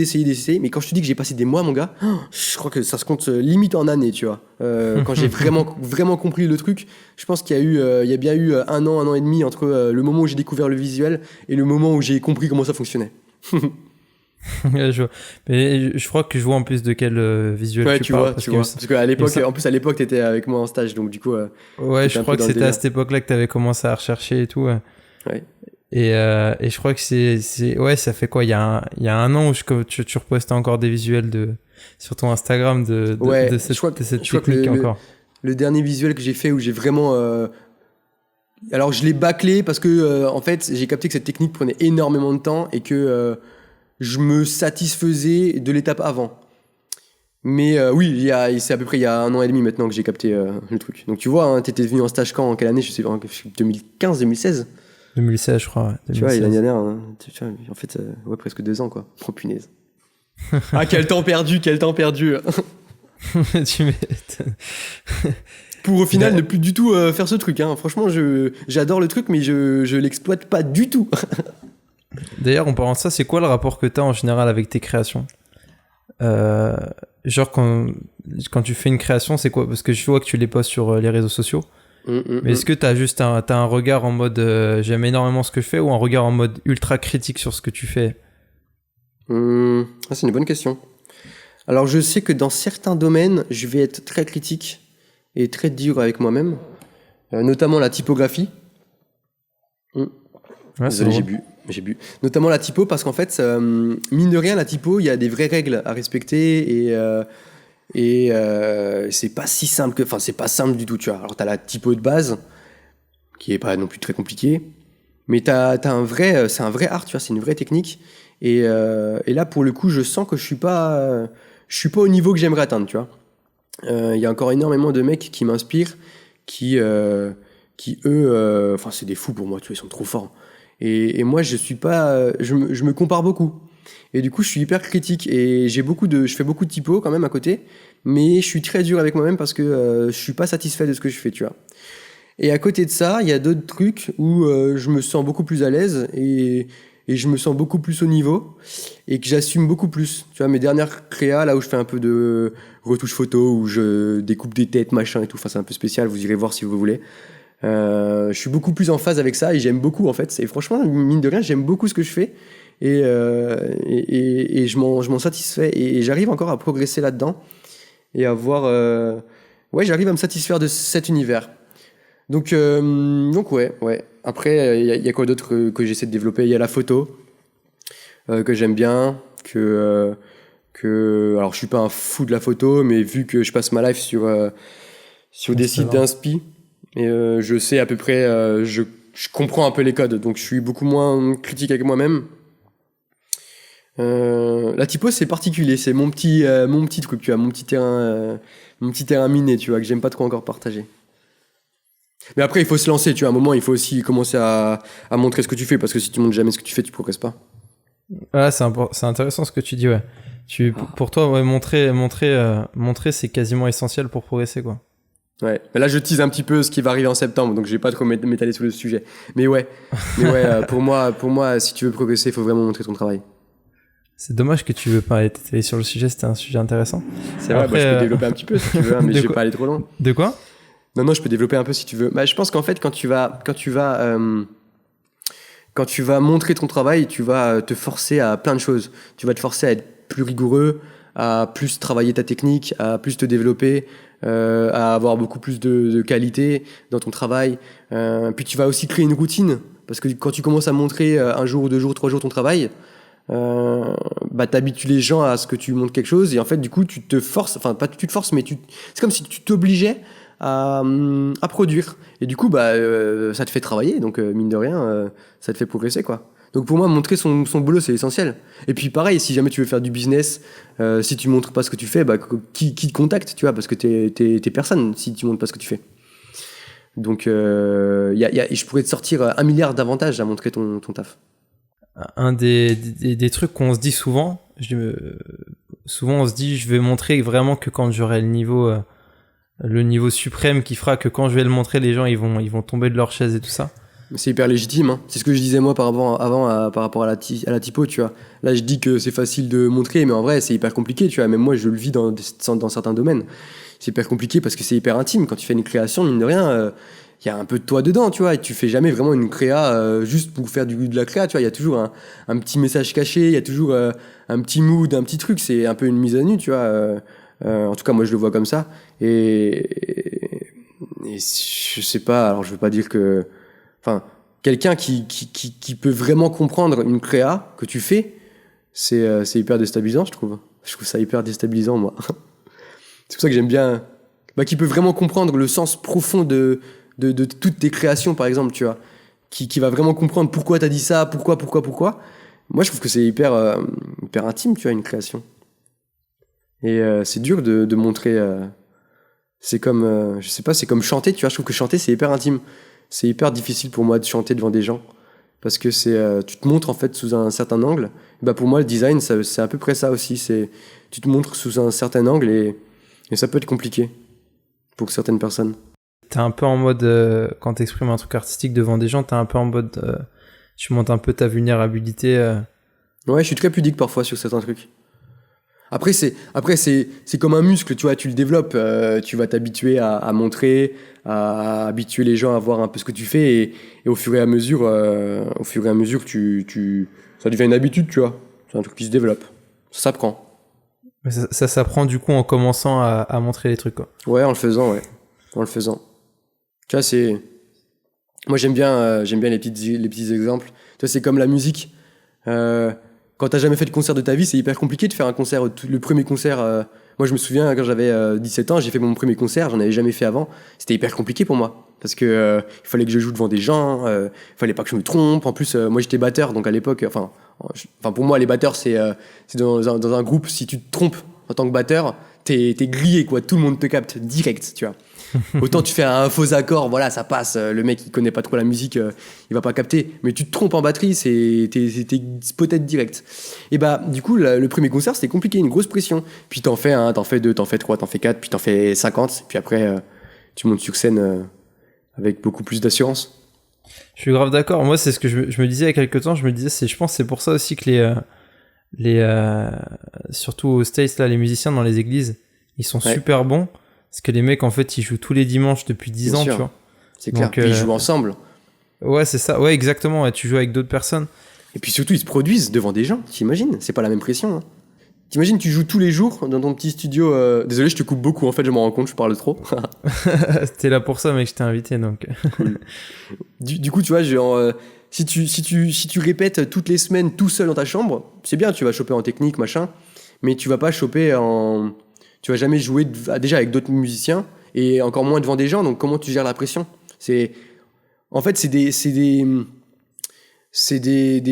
mais quand je te dis que j'ai passé des mois, mon gars, je crois que ça se compte limite en années, tu vois. Quand j'ai vraiment compris le truc, je pense qu'il y a bien eu un an et demi entre le moment où j'ai découvert le visuel et le moment où j'ai compris comment ça fonctionnait. Mais je crois que je vois en plus de quel visuel tu parles. Tu vois. Parce qu'à l'époque, en plus à l'époque t'étais avec moi en stage, donc du coup. Ouais, je crois que c'était à cette époque-là que t'avais commencé à rechercher et tout. Ouais. Et je crois que ouais, ça fait quoi, il y a un an où tu repostais encore des visuels sur ton Instagram de cette technique encore. Le dernier visuel que j'ai fait où j'ai vraiment. Alors je l'ai bâclé parce que en fait j'ai capté que cette technique prenait énormément de temps et que je me satisfaisais de l'étape avant. Mais oui, c'est à peu près il y a un an et demi maintenant que j'ai capté le truc. Donc tu vois, hein, t'étais venu en stage quand, en quelle année? Je sais pas, 2015, 2016 2016 je crois, ouais. 2016. Tu vois, l'année dernière, hein, en fait, ouais, presque 2 ans quoi. Oh punaise. Ah quel temps perdu. Tu m'étonnes. Pour au final ne plus du tout faire ce truc, hein. Franchement, j'adore le truc, mais je l'exploite pas du tout. D'ailleurs, en parlant de ça, c'est quoi le rapport que tu as en général avec tes créations? Genre quand tu fais une création, c'est quoi? Parce que je vois que tu les postes sur les réseaux sociaux. Mais est-ce que t'as juste t'as un regard en mode j'aime énormément ce que je fais, ou un regard en mode ultra critique sur ce que tu fais? C'est une bonne question. Alors je sais que dans certains domaines, je vais être très critique et très dur avec moi-même, notamment la typographie. Ouais, désolé, j'ai bu. Notamment la typo, parce qu'en fait, mine de rien, la typo, il y a des vraies règles à respecter et c'est pas si simple que, enfin, c'est pas simple du tout, tu vois. Alors, t'as la typo de base, qui est pas non plus très compliquée, mais c'est un vrai art, tu vois, c'est une vraie technique. Et là, pour le coup, je sens que je suis pas au niveau que j'aimerais atteindre, tu vois. Il y a encore énormément de mecs qui m'inspirent, qui eux, enfin, c'est des fous pour moi, tu vois, ils sont trop forts. Et moi, je suis pas, je me compare beaucoup. Et du coup, je suis hyper critique et je fais beaucoup de typos quand même à côté, mais je suis très dur avec moi-même parce que je suis pas satisfait de ce que je fais, tu vois. Et à côté de ça, il y a d'autres trucs où je me sens beaucoup plus à l'aise et je me sens beaucoup plus au niveau et que j'assume beaucoup plus. Tu vois, mes dernières créas, là où je fais un peu de retouche photo, où je découpe des têtes, machin et tout, enfin c'est un peu spécial, vous irez voir si vous voulez. Je suis beaucoup plus en phase avec ça et j'aime beaucoup en fait. Et franchement, mine de rien, j'aime beaucoup ce que je fais et je m'en satisfais et j'arrive encore à progresser là-dedans et à voir. Ouais, j'arrive à me satisfaire de cet univers. Donc ouais. Après, il y a quoi d'autre que j'essaie de développer? Il y a la photo que j'aime bien, alors je suis pas un fou de la photo, mais vu que je passe ma life sur des sites d'inspi. Et je sais à peu près, je comprends un peu les codes, donc je suis beaucoup moins critique avec moi-même. La typo, c'est particulier, c'est mon petit truc, tu vois, mon petit terrain miné, tu vois, que j'aime pas trop encore partager. Mais après, il faut se lancer, tu vois, à un moment, il faut aussi commencer à montrer ce que tu fais, parce que si tu montres jamais ce que tu fais, tu progresses pas. Ouais, c'est intéressant ce que tu dis, ouais. Pour toi, ouais, montrer, c'est quasiment essentiel pour progresser, quoi. Ouais. Mais là, je tease un petit peu ce qui va arriver en septembre, donc je vais pas trop m'étaler sur le sujet. Mais ouais, pour moi, si tu veux progresser, il faut vraiment montrer ton travail. C'est dommage que tu veux pas t'étaler sur le sujet, c'était un sujet intéressant. C'est vrai, je peux développer un petit peu si tu veux, hein, mais je vais pas aller trop loin. De quoi? Non, je peux développer un peu si tu veux. Bah, je pense qu'en fait, quand tu vas montrer ton travail, tu vas te forcer à plein de choses. Tu vas te forcer à être plus rigoureux, à plus travailler ta technique, à plus te développer, à avoir beaucoup plus de qualité dans ton travail. Puis tu vas aussi créer une routine, parce que quand tu commences à montrer un jour, 2 jours, 3 jours ton travail, t'habitues les gens à ce que tu montres quelque chose, et en fait, du coup, tu te forces, enfin, pas tu te forces, mais c'est comme si tu t'obligeais à produire. Et du coup, ça te fait travailler, donc mine de rien, ça te fait progresser, quoi. Donc pour moi, montrer son boulot, c'est essentiel. Et puis pareil, si jamais tu veux faire du business, si tu montres pas ce que tu fais, qui te contacte, tu vois, parce que t'es personne si tu montres pas ce que tu fais. Donc je pourrais te sortir 1 milliard d'avantages à montrer ton taf. Un des trucs qu'on se dit souvent, souvent on se dit je vais montrer vraiment que quand j'aurai le niveau suprême qui fera que quand je vais le montrer, les gens ils vont tomber de leur chaise et tout ça. C'est hyper légitime, hein. C'est ce que je disais moi par rapport à la typo, tu vois. Là, je dis que c'est facile de montrer, mais en vrai, c'est hyper compliqué, tu vois. Même moi, je le vis dans certains domaines. C'est hyper compliqué parce que c'est hyper intime. Quand tu fais une création, mine de rien, y a un peu de toi dedans, tu vois. Et tu fais jamais vraiment une créa juste pour faire de la créa, tu vois. Il y a toujours un petit message caché, il y a toujours un petit mood, un petit truc. C'est un peu une mise à nu, tu vois. En tout cas, moi, je le vois comme ça. Et je sais pas, alors je veux pas dire que... Enfin, quelqu'un qui peut vraiment comprendre une créa que tu fais, c'est hyper déstabilisant, je trouve. Je trouve ça hyper déstabilisant, moi. C'est pour ça que j'aime bien... qui peut vraiment comprendre le sens profond de toutes tes créations, par exemple, tu vois. Qui va vraiment comprendre pourquoi t'as dit ça, pourquoi. Moi, je trouve que c'est hyper intime, tu vois, une création. Et c'est dur de montrer... c'est comme... je sais pas, c'est comme chanter, tu vois. Je trouve que chanter, c'est hyper intime. C'est hyper difficile pour moi de chanter devant des gens parce que tu te montres en fait sous un certain angle. Et pour moi, le design, c'est à peu près ça aussi. Tu te montres sous un certain angle et ça peut être compliqué pour certaines personnes. T'es un peu en mode, quand t'exprimes un truc artistique devant des gens, t'es un peu en mode, tu montes un peu ta vulnérabilité. Ouais, je suis très pudique parfois sur certains trucs. Après, c'est comme un muscle, tu vois, tu le développes, tu vas t'habituer à montrer, à habituer les gens à voir un peu ce que tu fais, et au fur et à mesure, ça devient une habitude, tu vois. C'est un truc qui se développe. Ça s'apprend. Mais ça s'apprend du coup en commençant à montrer les trucs, quoi. Ouais, en le faisant. Tu vois, moi j'aime bien les petits exemples. Tu vois, c'est comme la musique. Quand t'as jamais fait de concert de ta vie, c'est hyper compliqué de faire un concert. Le premier concert, moi je me souviens quand j'avais 17 ans, j'ai fait mon premier concert, j'en avais jamais fait avant. C'était hyper compliqué pour moi parce que il fallait que je joue devant des gens, il fallait pas que je me trompe. En plus, moi j'étais batteur, donc à l'époque, enfin pour moi les batteurs c'est dans un groupe, si tu te trompes en tant que batteur, t'es grillé, quoi. Tout le monde te capte direct, tu vois. Autant tu fais un faux accord, voilà, ça passe. Le mec, il connaît pas trop la musique, il va pas capter. Mais tu te trompes en batterie, t'es peut-être direct. Et du coup, le premier concert, c'était compliqué, une grosse pression. Puis t'en fais 1, t'en fais 2, t'en fais 3, t'en fais 4, puis t'en fais 50. Puis après, tu montes sur scène avec beaucoup plus d'assurance. Je suis grave d'accord. Moi, c'est ce que je me disais il y a quelques temps. Je pense que c'est pour ça aussi que surtout aux States, là, les musiciens dans les églises, ils sont super bons. Parce que les mecs, en fait, ils jouent tous les dimanches depuis 10 ans, tu vois. C'est clair. Puis ils jouent ensemble. Ouais, c'est ça. Ouais, exactement. Ouais, tu joues avec d'autres personnes. Et puis surtout, ils se produisent devant des gens. T'imagines ? C'est pas la même pression. Hein. T'imagines, tu joues tous les jours dans ton petit studio. Désolé, je te coupe beaucoup. En fait, je m'en rends compte, je parle trop. T'es là pour ça, mec. Je t'ai invité, donc. Cool. Du coup, tu vois, genre, si tu répètes toutes les semaines tout seul dans ta chambre, c'est bien. Tu vas choper en technique, machin. Mais tu vas pas choper en... Tu vas jamais jouer déjà avec d'autres musiciens et encore moins devant des gens. Donc comment tu gères la pression ? En fait, c'est des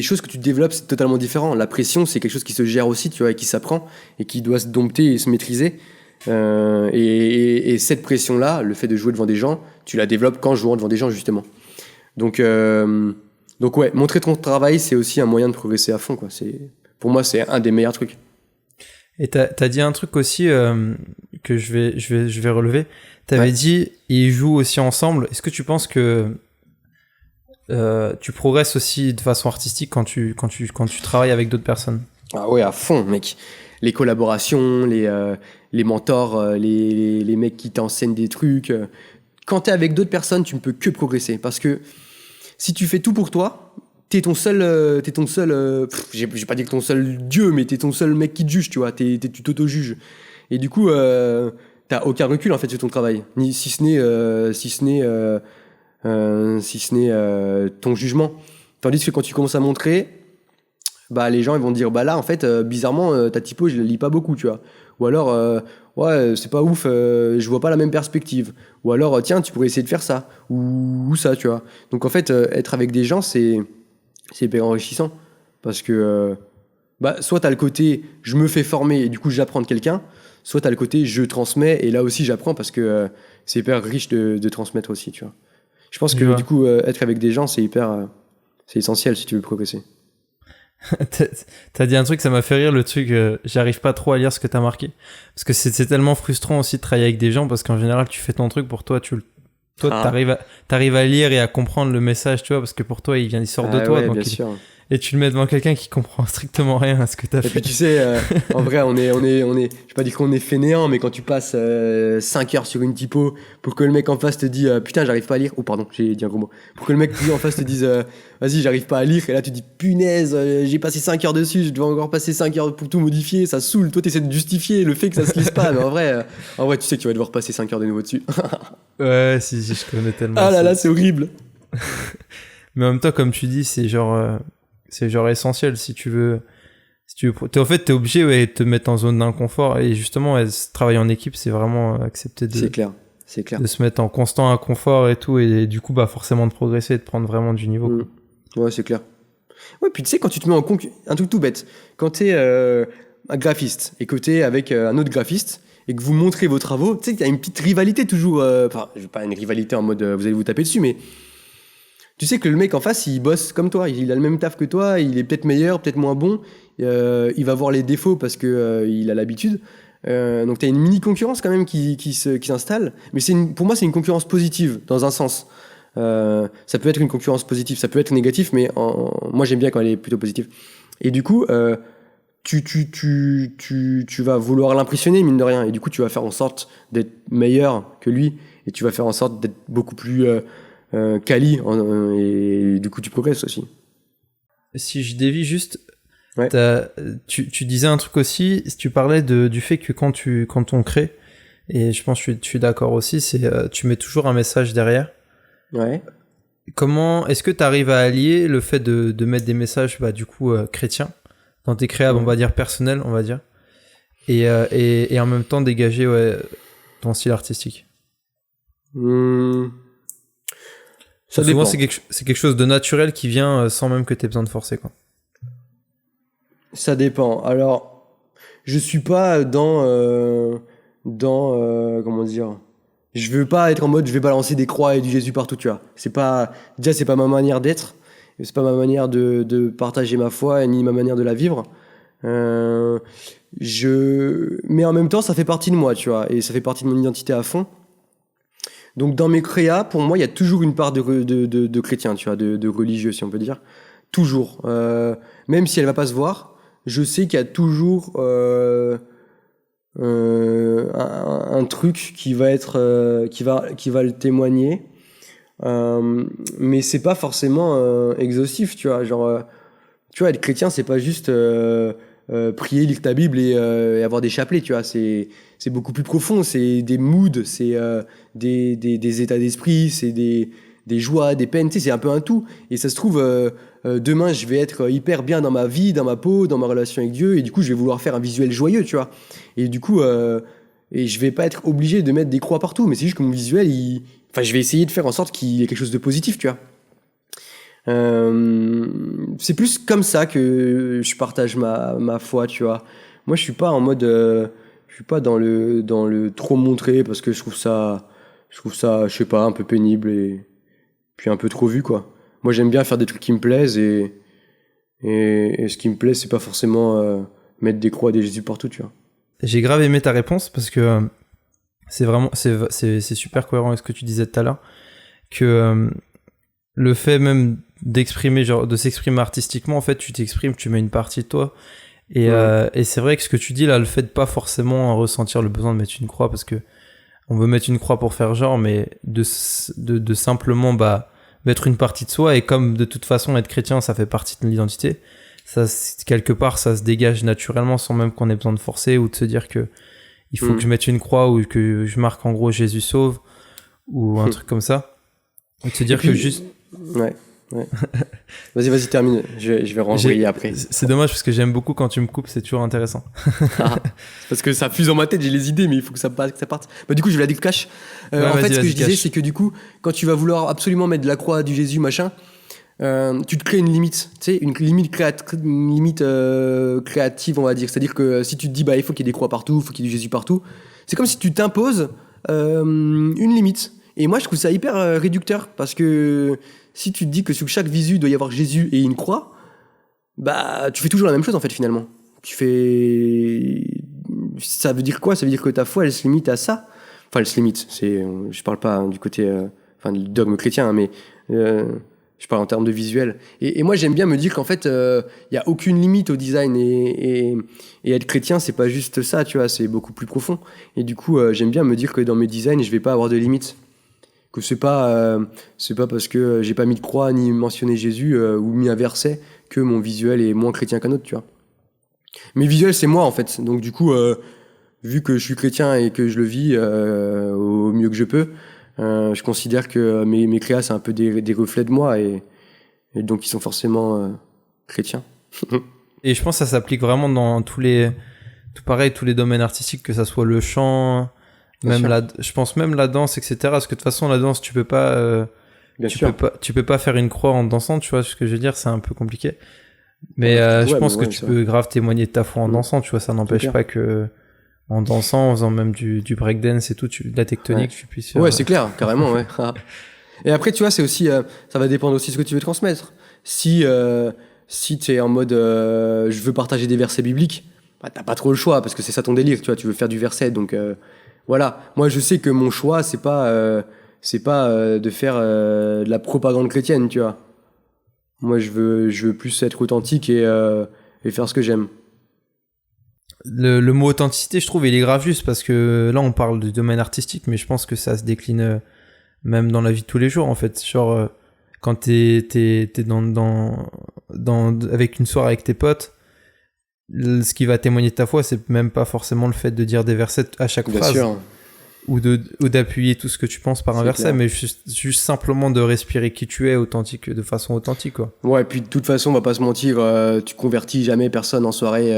choses que tu développes, c'est totalement différent. La pression, c'est quelque chose qui se gère aussi, tu vois, et qui s'apprend et qui doit se dompter et se maîtriser. Et cette pression-là, le fait de jouer devant des gens, tu la développes qu'en jouant devant des gens, justement. Donc ouais, montrer ton travail, c'est aussi un moyen de progresser à fond, quoi. Pour moi, c'est un des meilleurs trucs. Et t'as dit un truc aussi que je vais relever. T'avais dit, ils jouent aussi ensemble. Est-ce que tu penses que tu progresses aussi de façon artistique quand tu travailles avec d'autres personnes? Ah ouais, à fond, mec. Les collaborations, les mentors, les mecs qui t'enseignent des trucs. Quand t'es avec d'autres personnes, tu ne peux que progresser. Parce que si tu fais tout pour toi, t'es ton seul, je vais pas dire que ton seul dieu, mais t'es ton seul mec qui te juge, tu vois. Tu t'auto-juges. Et du coup, t'as aucun recul en fait sur ton travail, si ce n'est ton jugement. Tandis que quand tu commences à montrer, bah les gens ils vont te dire bah là en fait bizarrement ta typo je la lis pas beaucoup, tu vois. Ou alors ouais c'est pas ouf, je vois pas la même perspective. Ou alors tiens tu pourrais essayer de faire ça ou ça, tu vois. Donc en fait être avec des gens c'est hyper enrichissant parce que bah soit t'as le côté je me fais former et du coup j'apprends de quelqu'un, soit t'as le côté je transmets et là aussi j'apprends parce que c'est hyper riche de transmettre aussi, tu vois. Je pense que du coup être avec des gens c'est c'est essentiel si tu veux progresser. T'as dit un truc, ça m'a fait rire, le truc, j'arrive pas trop à lire ce que t'as marqué. Parce que c'est tellement frustrant aussi de travailler avec des gens, parce qu'en général, tu fais ton truc pour toi, t'arrives à lire et à comprendre le message, tu vois, parce que pour toi, il sort de toi. Ouais, donc bien sûr. Et tu le mets devant quelqu'un qui comprend strictement rien à ce que t'as fait. Et puis tu sais, en vrai, on est, je vais pas dire qu'on est fainéant, mais quand tu passes 5 heures sur une typo pour que le mec en face te dise putain, j'arrive pas à lire, oh pardon, j'ai dit un gros mot, pour que le mec en face te dise vas-y, j'arrive pas à lire, et là tu dis punaise, j'ai passé 5 heures dessus, je dois encore passer 5 heures pour tout modifier, ça saoule, toi t'essaies de justifier le fait que ça se lise pas, mais en vrai, tu sais que tu vas devoir passer 5 heures de nouveau dessus. Ouais, si, je connais tellement. Ah là là, c'est horrible. Mais en même temps, comme tu dis, c'est genre essentiel si tu veux. En fait, t'es obligé de te mettre en zone d'inconfort et justement, travailler en équipe, c'est vraiment accepter C'est clair. de se mettre en constant inconfort et tout, et du coup, bah forcément de progresser et de prendre vraiment du niveau. Ouais, c'est clair. Ouais, puis tu sais, quand tu te mets en un truc tout bête, quand t'es un graphiste et que t'es avec un autre graphiste et que vous montrez vos travaux, tu sais qu'il y a une petite rivalité toujours. Enfin, pas une rivalité en mode vous allez vous taper dessus, mais tu sais que le mec en face, il bosse comme toi, il a le même taf que toi, il est peut-être meilleur, peut-être moins bon, il va voir les défauts parce que il a l'habitude. Donc t'as une mini concurrence quand même qui s'installe, mais pour moi c'est une concurrence positive dans un sens. Ça peut être une concurrence positive, ça peut être négatif, mais moi j'aime bien quand elle est plutôt positive. Et du coup, tu vas vouloir l'impressionner mine de rien, et du coup tu vas faire en sorte d'être meilleur que lui, et tu vas faire en sorte d'être beaucoup plus quali, et du coup tu progresses aussi. Si je dévie juste, ouais. Tu disais un truc aussi, tu parlais du fait que quand on crée, et je pense que je suis d'accord aussi, c'est tu mets toujours un message derrière. Ouais. Comment est-ce que tu arrives à allier le fait de mettre des messages du coup chrétiens dans tes créables, on va dire personnels, on va dire, et en même temps dégager ton style artistique? Ça souvent c'est quelque chose de naturel qui vient sans même que tu aies besoin de forcer, quoi. Ça dépend. Alors, je suis pas dans comment dire, je veux pas être en mode je vais balancer des croix et du Jésus partout, tu vois. C'est pas ma manière d'être, c'est pas ma manière de partager ma foi ni ma manière de la vivre. Mais en même temps, ça fait partie de moi, tu vois, et ça fait partie de mon identité à fond. Donc dans mes créas, pour moi, il y a toujours une part de chrétien, tu vois, de religieux, si on peut dire. Toujours. Même si elle va pas se voir, je sais qu'il y a toujours un truc qui va être qui va le témoigner. Mais c'est pas forcément exhaustif, tu vois. Genre, tu vois, être chrétien, c'est pas juste prier, lire ta Bible et avoir des chapelets, tu vois. C'est beaucoup plus profond. C'est des moods, c'est des états d'esprit, c'est des joies, des peines. Tu sais, c'est un peu un tout. Et ça se trouve, demain, je vais être hyper bien dans ma vie, dans ma peau, dans ma relation avec Dieu. Et du coup, je vais vouloir faire un visuel joyeux, tu vois. Et du coup, et je vais pas être obligé de mettre des croix partout. Mais c'est juste que mon visuel, enfin, je vais essayer de faire en sorte qu'il y ait quelque chose de positif, tu vois. C'est plus comme ça que je partage ma foi, tu vois. Moi, je suis pas en mode, je suis pas dans le trop montrer parce que je trouve ça, je sais pas, un peu pénible et puis un peu trop vu, quoi. Moi, j'aime bien faire des trucs qui me plaisent et ce qui me plaît, c'est pas forcément mettre des croix, des Jésus partout, tu vois. j'ai grave aimé ta réponse parce que c'est vraiment c'est super cohérent avec ce que tu disais tout à l'heure, que le fait même d'exprimer, genre de s'exprimer artistiquement, en fait tu t'exprimes, tu mets une partie de toi et c'est vrai que ce que tu dis là, le fait de pas forcément ressentir le besoin de mettre une croix parce que on veut mettre une croix pour faire genre, mais de simplement mettre une partie de soi, et comme de toute façon être chrétien ça fait partie de l'identité, ça quelque part ça se dégage naturellement sans même qu'on ait besoin de forcer ou de se dire que il faut que je mette une croix ou que je marque en gros Jésus sauve ou un truc comme ça, ou de se dire que juste ouais vas-y termine, je vais renvoyer après. C'est dommage parce que j'aime beaucoup quand tu me coupes, c'est toujours intéressant. Parce que ça fuse dans ma tête, j'ai les idées, mais il faut que ça parte. Bah, du coup, je vais la dire cash. En fait, ce que je disais, c'est que du coup, quand tu vas vouloir absolument mettre de la croix du Jésus, machin, tu te crées une limite, tu sais, une limite créative, on va dire. C'est-à-dire que si tu te dis, bah, il faut qu'il y ait des croix partout, il faut qu'il y ait du Jésus partout, c'est comme si tu t'imposes une limite. Et moi, je trouve ça hyper réducteur, parce que si tu te dis que sur chaque visu, il doit y avoir Jésus et une croix, bah, tu fais toujours la même chose, en fait, finalement. Ça veut dire quoi? Ça veut dire que ta foi, elle se limite à ça. Enfin, elle se limite. Je parle pas du côté, du dogme chrétien, hein, mais je parle en termes de visuel. Et moi, j'aime bien me dire qu'en fait, y a aucune limite au design, et être chrétien, c'est pas juste ça, tu vois, c'est beaucoup plus profond. Et du coup, j'aime bien me dire que dans mes designs, je vais pas avoir de limites. Que c'est pas parce que j'ai pas mis de croix ni mentionné Jésus ou mis un verset que mon visuel est moins chrétien qu'un autre, tu vois. Mes visuels, c'est moi, en fait. Donc, du coup, vu que je suis chrétien et que je le vis au mieux que je peux, je considère que mes créas, c'est un peu des reflets de moi, et donc ils sont forcément chrétiens. Et je pense que ça s'applique vraiment dans tous les domaines artistiques, que ça soit le chant, je pense même la danse, etc. Parce que de toute façon, la danse, tu peux pas faire une croix en dansant, tu vois ce que je veux dire, c'est un peu compliqué. Mais je pense que tu peux grave témoigner de ta foi en dansant, tu vois, ça n'empêche pas que en dansant, en faisant même du breakdance et tout, de la tectonique, tu puisses faire... Ouais, c'est clair, carrément, ouais. Et après, tu vois, c'est aussi, ça va dépendre aussi de ce que tu veux transmettre. Si tu es en mode je veux partager des versets bibliques, bah, t'as pas trop le choix, parce que c'est ça ton délire, tu vois, tu veux faire du verset, donc voilà. Moi, je sais que mon choix, c'est pas de faire de la propagande chrétienne, tu vois. Moi, je veux plus être authentique et faire ce que j'aime. Le mot authenticité, je trouve, il est grave juste, parce que là, on parle du domaine artistique, mais je pense que ça se décline même dans la vie de tous les jours, en fait. Genre, quand t'es avec une soirée avec tes potes, ce qui va témoigner de ta foi, c'est même pas forcément le fait de dire des versets à chaque phrase. Bien sûr. Ou d'appuyer tout ce que tu penses par un verset, clair. Mais juste simplement de respirer qui tu es de façon authentique, quoi. Ouais, et puis de toute façon, on va pas se mentir, tu convertis jamais personne en soirée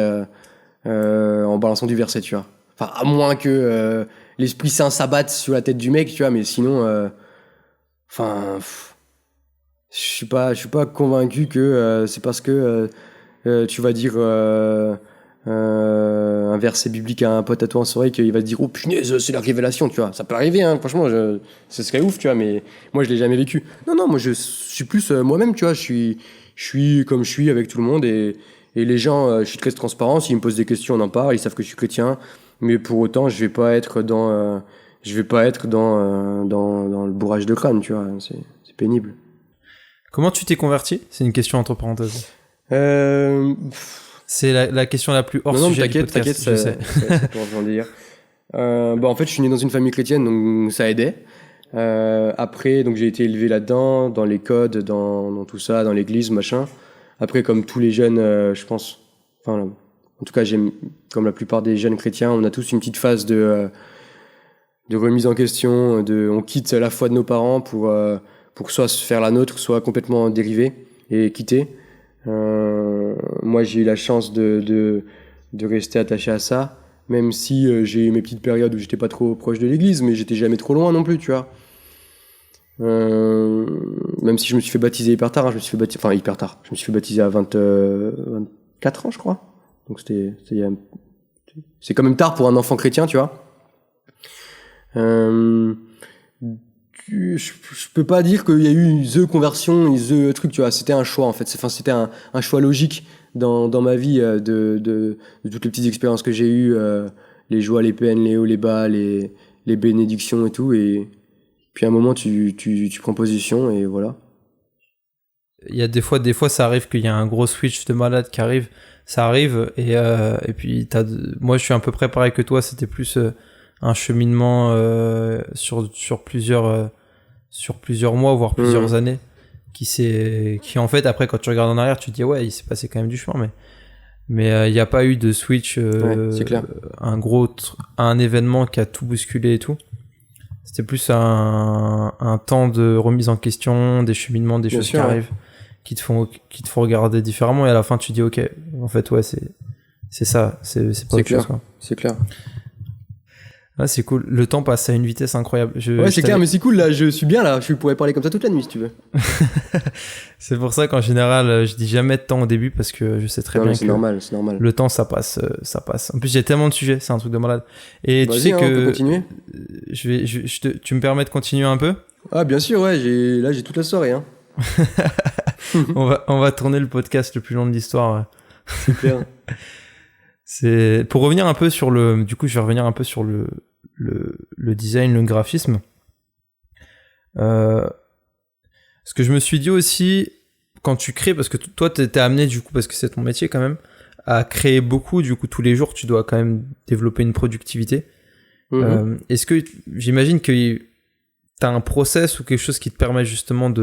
en balançant du verset, tu vois. Enfin, à moins que l'Esprit Saint s'abatte sur la tête du mec, tu vois, mais sinon, je suis pas convaincu que c'est parce que tu vas dire un verset biblique à un pote à toi en soirée qu'il va te dire oh punaise, c'est la révélation, tu vois. Ça peut arriver, hein, franchement, ce serait ouf, tu vois, mais moi je l'ai jamais vécu. Non, moi je suis plus moi-même, tu vois, je suis comme je suis avec tout le monde, et les gens, je suis très transparent, s'ils me posent des questions, on en parle, ils savent que je suis chrétien, mais pour autant je vais pas être dans le bourrage de crâne, tu vois, c'est pénible. Comment tu t'es converti? C'est une question entre parenthèses. C'est la question la plus hors sujet du podcast. T'inquiète, je sais. C'est pour en dire. En fait, je suis né dans une famille chrétienne, donc ça aidait. Après, donc j'ai été élevé là-dedans, dans les codes, dans tout ça, dans l'église, machin. Après, comme tous les jeunes, je pense, en tout cas, comme la plupart des jeunes chrétiens, on a tous une petite phase de remise en question, on quitte la foi de nos parents pour soit se faire la nôtre, soit complètement dériver et quitter. Moi, j'ai eu la chance de rester attaché à ça, même si j'ai eu mes petites périodes où j'étais pas trop proche de l'église, mais j'étais jamais trop loin non plus, tu vois. Même si je me suis fait baptiser hyper tard, je me suis fait baptiser à 24 ans, je crois. Donc c'est quand même tard pour un enfant chrétien, tu vois. Je peux pas dire qu'il y a eu the conversion, the truc, tu vois. C'était un choix, en fait. C'était un choix logique dans ma vie de toutes les petites expériences que j'ai eues les joies, les peines, les hauts, les bas, les bénédictions et tout. Et puis à un moment, tu prends position et voilà. Il y a des fois, ça arrive qu'il y a un gros switch de malade qui arrive. Ça arrive et puis moi, je suis un peu préparé que toi. C'était plus un cheminement sur plusieurs mois, voire plusieurs années, qui en fait, après, quand tu regardes en arrière, tu te dis ouais, il s'est passé quand même du chemin, mais il n'y a pas eu de switch, c'est clair. un événement qui a tout bousculé et tout. C'était plus un temps de remise en question, des cheminements, des choses qui arrivent, qui te font regarder différemment, et à la fin tu dis ok, en fait ouais, c'est ça, c'est pas autre chose, quoi. C'est clair. Ah, c'est cool. Le temps passe à une vitesse incroyable. C'est clair, mais c'est cool là. Je suis bien là. Je pourrais parler comme ça toute la nuit si tu veux. C'est pour ça qu'en général, je dis jamais de temps au début parce que je sais très bien que c'est normal. le temps ça passe. En plus, j'ai tellement de sujets, c'est un truc de malade. Et tu sais que on peut continuer. Tu me permets de continuer un peu? Ah bien sûr, ouais. J'ai toute la soirée. Hein. on va tourner le podcast le plus long de l'histoire. Ouais. C'est clair. C'est pour revenir un peu sur du coup, je vais revenir un peu sur le design, le graphisme. Ce que je me suis dit aussi, quand tu crées, parce que toi, t'es amené, du coup, parce que c'est ton métier quand même, à créer beaucoup, du coup, tous les jours, tu dois quand même développer une productivité. Est-ce que, j'imagine que t'as un process ou quelque chose qui te permet justement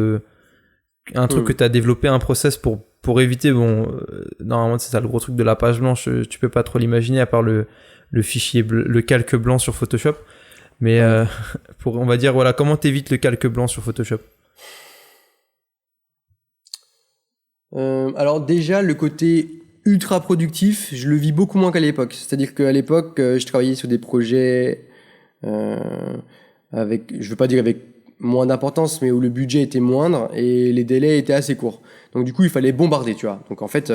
un truc que t'as développé, un process pour éviter, normalement c'est ça le gros truc de la page blanche, tu peux pas trop l'imaginer à part le fichier le calque blanc sur Photoshop, mais on va dire voilà, comment t'évites le calque blanc sur Photoshop? Alors déjà le côté ultra productif, je le vis beaucoup moins qu'à l'époque. C'est-à-dire qu'à l'époque, je travaillais sur des projets je veux pas dire avec moins d'importance, mais où le budget était moindre et les délais étaient assez courts. Donc du coup, il fallait bombarder, tu vois. Donc en fait,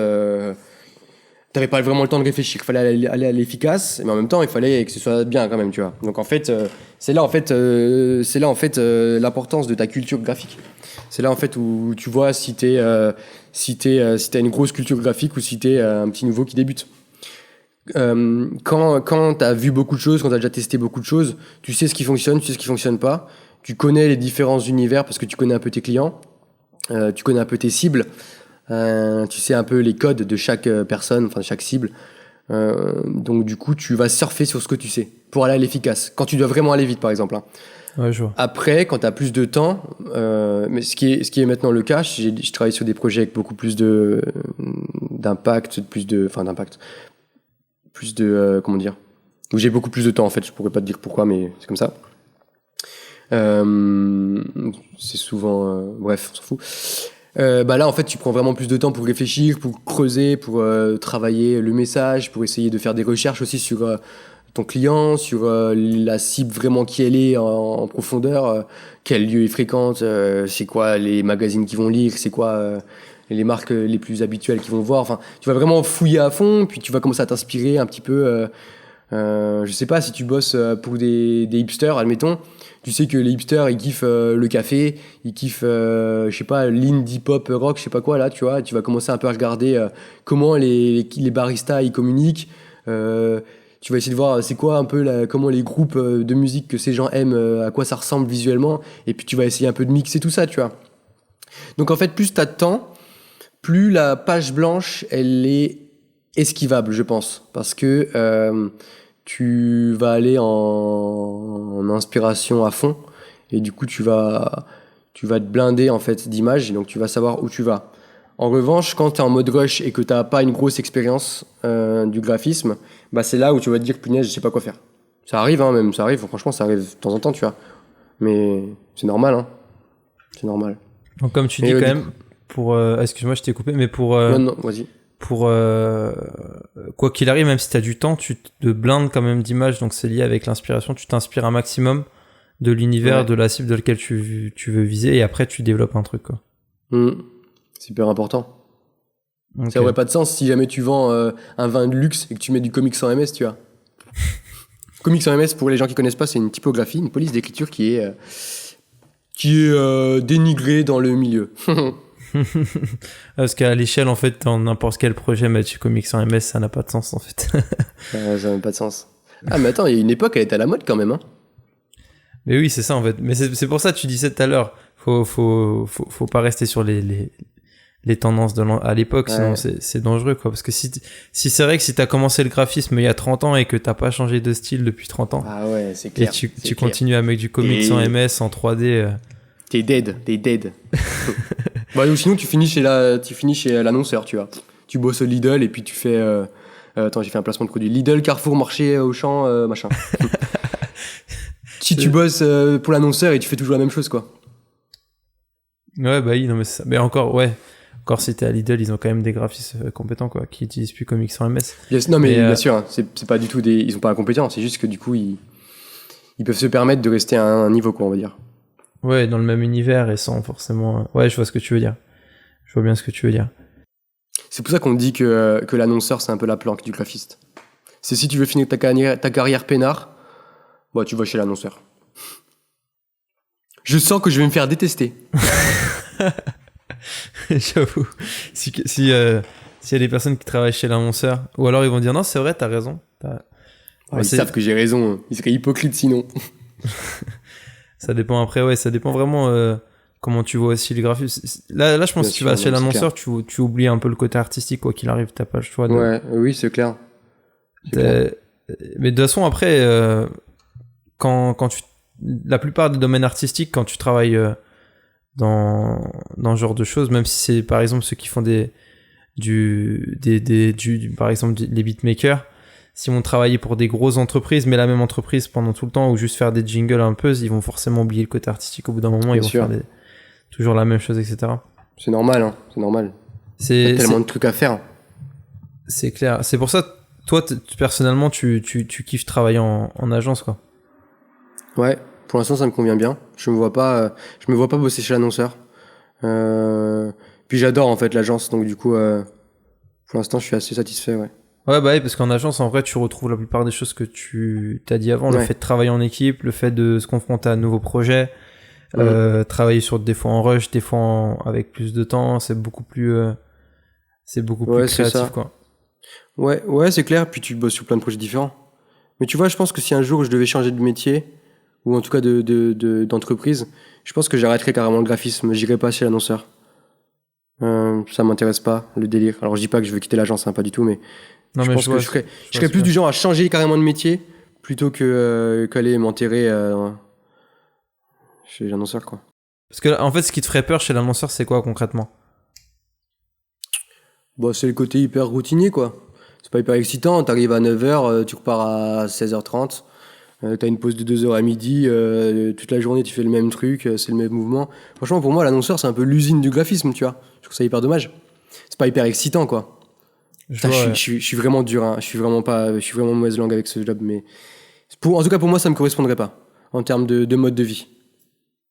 t'avais pas vraiment le temps de réfléchir. Il fallait aller à l'efficace, mais en même temps, il fallait que ce soit bien quand même, tu vois. Donc en fait, c'est là en fait l'importance de ta culture graphique. C'est là en fait où tu vois si t'as une grosse culture graphique ou si t'es un petit nouveau qui débute. Quand t'as vu beaucoup de choses, quand t'as déjà testé beaucoup de choses, tu sais ce qui fonctionne, tu sais ce qui fonctionne pas. Tu connais les différents univers parce que tu connais un peu tes clients, tu connais un peu tes cibles, tu sais un peu les codes de chaque personne, enfin de chaque cible. Donc du coup, tu vas surfer sur ce que tu sais pour aller à l'efficace. Quand tu dois vraiment aller vite, par exemple. Hein. Ouais, je vois. Après, quand tu as plus de temps, mais ce qui est maintenant le cas, je travaille sur des projets avec beaucoup plus d'impact, comment dire, où j'ai beaucoup plus de temps en fait. Je pourrais pas te dire pourquoi, mais c'est comme ça. C'est souvent bref, on s'en fout. Là en fait tu prends vraiment plus de temps pour réfléchir, pour creuser, pour travailler le message, pour essayer de faire des recherches aussi sur ton client, sur la cible vraiment qui elle est en profondeur, quel lieu il fréquente, c'est quoi les magazines qu'ils vont lire, c'est quoi les marques les plus habituelles qu'ils vont voir. Enfin, tu vas vraiment fouiller à fond, puis tu vas commencer à t'inspirer un petit peu. Je sais pas si tu bosses pour des hipsters, admettons. Tu sais que les hipsters, ils kiffent le café, ils kiffent, je sais pas, l'indie pop rock, je sais pas quoi, là, tu vois. Tu vas commencer un peu à regarder comment les baristas, ils communiquent. Tu vas essayer de voir c'est quoi un peu comment les groupes de musique que ces gens aiment, à quoi ça ressemble visuellement. Et puis tu vas essayer un peu de mixer tout ça, tu vois. Donc en fait, plus t'as de temps, plus la page blanche, elle est esquivable, je pense. Parce que tu vas aller en inspiration à fond et du coup tu vas te blinder en fait d'images, donc tu vas savoir où tu vas. En revanche, quand tu es en mode rush et que tu n'as pas une grosse expérience du graphisme, c'est là où tu vas te dire punaise, je sais pas quoi faire. Ça arrive même, ça arrive, franchement ça arrive de temps en temps, tu vois. Mais c'est normal, hein. C'est normal. Donc comme tu dis quand même, excuse-moi, je t'ai coupé, mais non, vas-y. Pour quoi qu'il arrive, même si tu as du temps, tu te blindes quand même d'images, donc c'est lié avec l'inspiration, tu t'inspires un maximum de l'univers, de la cible de laquelle tu veux viser, et après tu développes un truc, quoi. C'est hyper important. Okay. Ça aurait pas de sens si jamais tu vends un vin de luxe et que tu mets du comics sans MS, tu vois. Comics sans MS, pour les gens qui connaissent pas, c'est une typographie, une police d'écriture qui est dénigrée dans le milieu. Parce qu'à l'échelle, en fait, dans n'importe quel projet, mettre chez Comics sans MS, ça n'a pas de sens, en fait. Ça n'a pas de sens. Ah, mais attends, il y a une époque, elle était à la mode quand même, hein. Mais oui, c'est ça en fait. Mais c'est pour ça que tu disais tout à l'heure, faut pas rester sur les tendances à l'époque, sinon c'est dangereux quoi. Parce que si c'est vrai que si t'as commencé le graphisme il y a 30 ans et que t'as pas changé de style depuis 30 ans, ah ouais, c'est clair. Et tu continues avec du comics sans MS, en 3D. T'es dead. Bah, ou sinon tu finis chez l'annonceur, tu vois. Tu bosses au Lidl et puis tu fais. Attends, j'ai fait un placement de produit. Lidl, Carrefour, Marché, Auchan, machin. Si tu bosses pour l'annonceur et tu fais toujours la même chose, quoi. Ouais, bah oui, non, mais c'est ça. Mais encore si t'es à Lidl, ils ont quand même des graphistes compétents, quoi, qui utilisent plus Comics sans MS. Non, mais bien sûr, hein, c'est pas du tout ils ont pas la compétence, c'est juste que du coup, ils peuvent se permettre de rester à un niveau, quoi, on va dire. Ouais, dans le même univers et sans forcément. Ouais, je vois ce que tu veux dire. Je vois bien ce que tu veux dire. C'est pour ça qu'on dit que l'annonceur, c'est un peu la planque du graphiste. C'est si tu veux finir ta carrière peinard, bah, tu vas chez l'annonceur. Je sens que je vais me faire détester. J'avoue. Si y a des personnes qui travaillent chez l'annonceur, ou alors ils vont dire non, c'est vrai, t'as raison. Ils savent que j'ai raison. Ils seraient hypocrites sinon. Ça dépend après, ouais, ça dépend vraiment comment tu vois aussi le graphisme. Là, je pense que si tu vas chez l'annonceur, tu oublies un peu le côté artistique, quoi qu'il arrive, t'as pas le choix de. Ouais, oui, c'est clair. Mais de toute façon, après, quand la plupart des domaines artistiques, quand tu travailles dans ce genre de choses, même si c'est par exemple ceux qui font par exemple les beatmakers, s'ils vont travailler pour des grosses entreprises, mais la même entreprise pendant tout le temps, ou juste faire des jingles un peu, ils vont forcément oublier le côté artistique au bout d'un moment. Bien ils vont sûr. Faire toujours la même chose, etc. C'est normal, hein. C'est normal. Il y a tellement de trucs à faire. C'est clair. C'est pour ça, toi, personnellement, tu kiffes travailler en agence, quoi. Ouais, pour l'instant, ça me convient bien. Je me vois pas bosser chez l'annonceur. Puis j'adore, en fait, l'agence, donc du coup, pour l'instant, je suis assez satisfait, ouais. Ouais, bah oui, parce qu'en agence, en vrai, tu retrouves la plupart des choses que tu t'as dit avant. Ouais. Le fait de travailler en équipe, le fait de se confronter à de nouveaux projets, travailler sur des fois en rush, des fois avec plus de temps, c'est beaucoup plus créatif, quoi. Ouais, c'est clair. Puis tu bosses sur plein de projets différents. Mais tu vois, je pense que si un jour je devais changer de métier, ou en tout cas d'entreprise, je pense que j'arrêterais carrément le graphisme. J'irais pas chez l'annonceur. Ça m'intéresse pas, le délire. Alors je dis pas que je veux quitter l'agence, hein, pas du tout, mais non, je pense que je serais plus du genre à changer carrément de métier plutôt qu'aller m'enterrer chez l'annonceur, quoi. Parce que en fait, ce qui te ferait peur chez l'annonceur, c'est quoi concrètement? Bon, c'est le côté hyper routinier, quoi. C'est pas hyper excitant. T'arrives à 9h, tu repars à 16h30. T'as une pause de 2h à midi. Toute la journée, tu fais le même truc. C'est le même mouvement. Franchement, pour moi, l'annonceur, c'est un peu l'usine du graphisme, tu vois. Je trouve ça hyper dommage. C'est pas hyper excitant, quoi. Je suis vraiment dur, hein. Je suis vraiment mauvaise langue avec ce job, mais en tout cas pour moi ça me correspondrait pas en termes de mode de vie.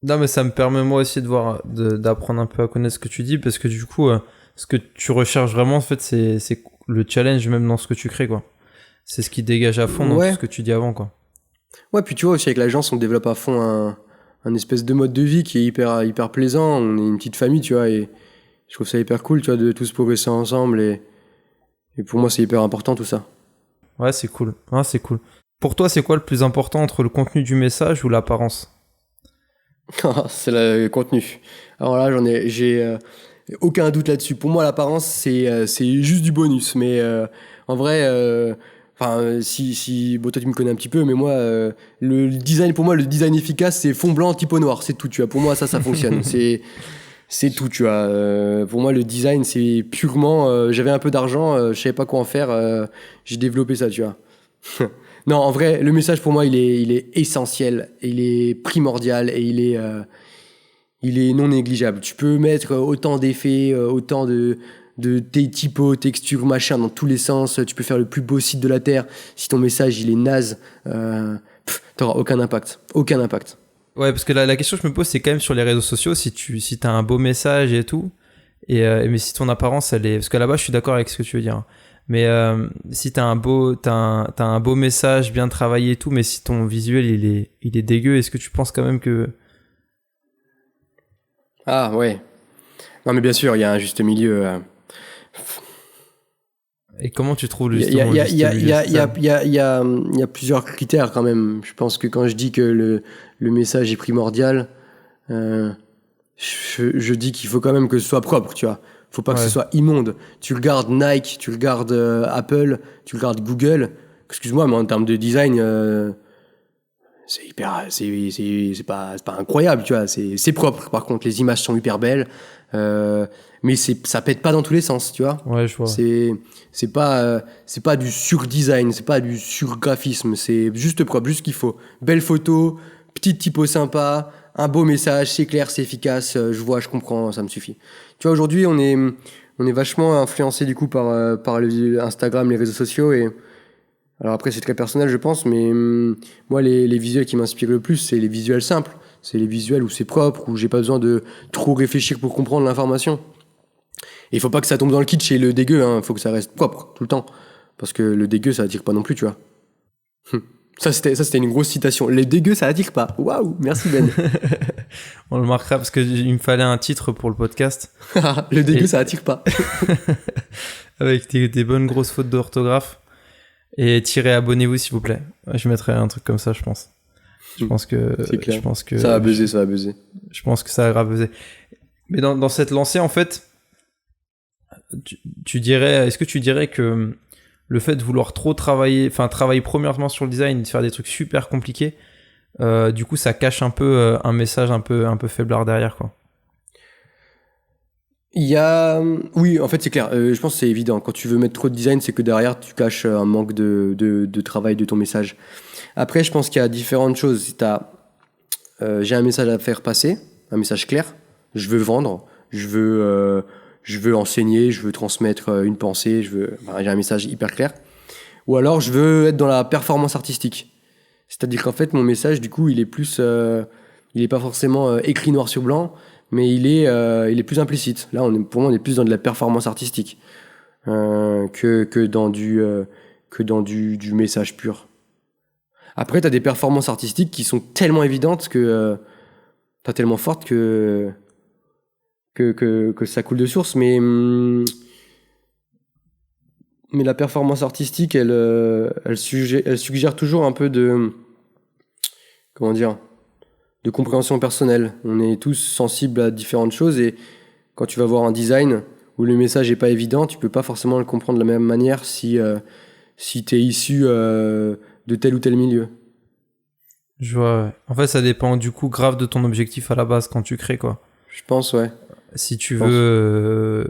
Non, mais ça me permet moi aussi d'apprendre un peu à connaître ce que tu dis, parce que du coup ce que tu recherches vraiment en fait c'est le challenge même dans ce que tu crées, quoi. C'est ce qui dégage à fond dans tout ce que tu dis avant, quoi. Ouais, puis tu vois aussi avec l'agence on développe à fond un espèce de mode de vie qui est hyper plaisant. On est une petite famille, tu vois, et je trouve ça hyper cool, tu vois, de tous progresser ensemble et pour moi, c'est hyper important tout ça. Ouais, c'est cool. Ah, c'est cool. Pour toi, c'est quoi le plus important entre le contenu du message ou l'apparence? C'est le contenu. Alors là, j'ai aucun doute là-dessus. Pour moi, l'apparence, c'est juste du bonus. Mais en vrai, bon, toi tu me connais un petit peu, mais moi, le design efficace, c'est fond blanc, typo noir, c'est tout. Tu vois. Pour moi, ça fonctionne. C'est tout, tu vois. Pour moi, le design, c'est purement... j'avais un peu d'argent, je savais pas quoi en faire, j'ai développé ça, tu vois. Non, en vrai, le message, pour moi, il est essentiel, il est primordial et il est non négligeable. Tu peux mettre autant d'effets, autant de tes typos, textures, machin, dans tous les sens. Tu peux faire le plus beau site de la Terre. Si ton message, il est naze, t'auras aucun impact. Aucun impact. Ouais, parce que la question que je me pose, c'est quand même sur les réseaux sociaux, si t'as un beau message et tout, mais si ton apparence, elle est... Parce qu'à la base, je suis d'accord avec ce que tu veux dire. Mais si t'as un beau message, bien travaillé et tout, mais si ton visuel, il est dégueu, est-ce que tu penses quand même que... Ah, ouais. Non, mais bien sûr, il y a un juste milieu. Et comment tu trouves Il y justement a, le juste milieu, c'est ça? il y a plusieurs critères quand même. Je pense que quand je dis que le message est primordial, je dis qu'il faut quand même que ce soit propre, tu vois. Faut pas que ce Ouais. soit immonde. Tu regardes Nike, tu regardes Apple, tu regardes Google. Excuse-moi, mais en termes de design, c'est hyper, c'est pas incroyable, tu vois. C'est propre. Par contre, les images sont hyper belles, mais ça pète pas dans tous les sens, tu vois. Ouais, je vois. C'est pas du surdesign, c'est pas du surgraphisme, c'est juste propre, juste ce qu'il faut. Belle photo, petite typo sympa, un beau message, c'est clair, c'est efficace, je vois, je comprends, ça me suffit. Tu vois, aujourd'hui, on est vachement influencé du coup par Instagram, les réseaux sociaux et alors après c'est très personnel je pense, mais moi les visuels qui m'inspirent le plus, c'est les visuels simples, c'est les visuels où c'est propre, où j'ai pas besoin de trop réfléchir pour comprendre l'information. Et il faut pas que ça tombe dans le kitsch et le dégueu, hein. Faut que ça reste propre tout le temps. Parce que le dégueu, ça attire pas non plus, tu vois. Ça, c'était une grosse citation. Les dégueux, ça attire pas. Waouh, merci Ben. On le marquera parce qu'il me fallait un titre pour le podcast. Le dégueu, Et- ça attire pas. Avec des bonnes grosses fautes d'orthographe. Et abonnez-vous s'il vous plaît. Ouais, je mettrai un truc comme ça, je pense. Je pense que, C'est clair. je pense que, Ça va buzzer, ça va buzzer. je pense que ça a grave buzzé. Mais dans cette lancée, en fait, est-ce que tu dirais que le fait de vouloir trop travailler premièrement sur le design, de faire des trucs super compliqués, du coup, ça cache un peu un message un peu faiblard derrière, quoi. Il y a... Oui, en fait, c'est clair. Je pense que c'est évident. Quand tu veux mettre trop de design, c'est que derrière, tu caches un manque de travail de ton message. Après, je pense qu'il y a différentes choses. Si j'ai un message à faire passer, un message clair, je veux vendre, je veux enseigner, je veux transmettre une pensée, j'ai un message hyper clair. Ou alors, je veux être dans la performance artistique. C'est-à-dire qu'en fait, mon message, du coup, il est plus... il est pas forcément écrit noir sur blanc, mais il est plus implicite. Là, pour moi, on est plus dans de la performance artistique que dans du message pur. Après, t'as des performances artistiques qui sont tellement évidentes tellement fortes que ça coule de source, mais la performance artistique, elle suggère toujours un peu comment dire, de compréhension personnelle. On est tous sensibles à différentes choses et quand tu vas voir un design où le message est pas évident, tu peux pas forcément le comprendre de la même manière si t'es issu de tel ou tel milieu. Je vois, ouais. En fait, ça dépend du coup grave de ton objectif à la base quand tu crées, quoi. Je pense, ouais. Si tu veux,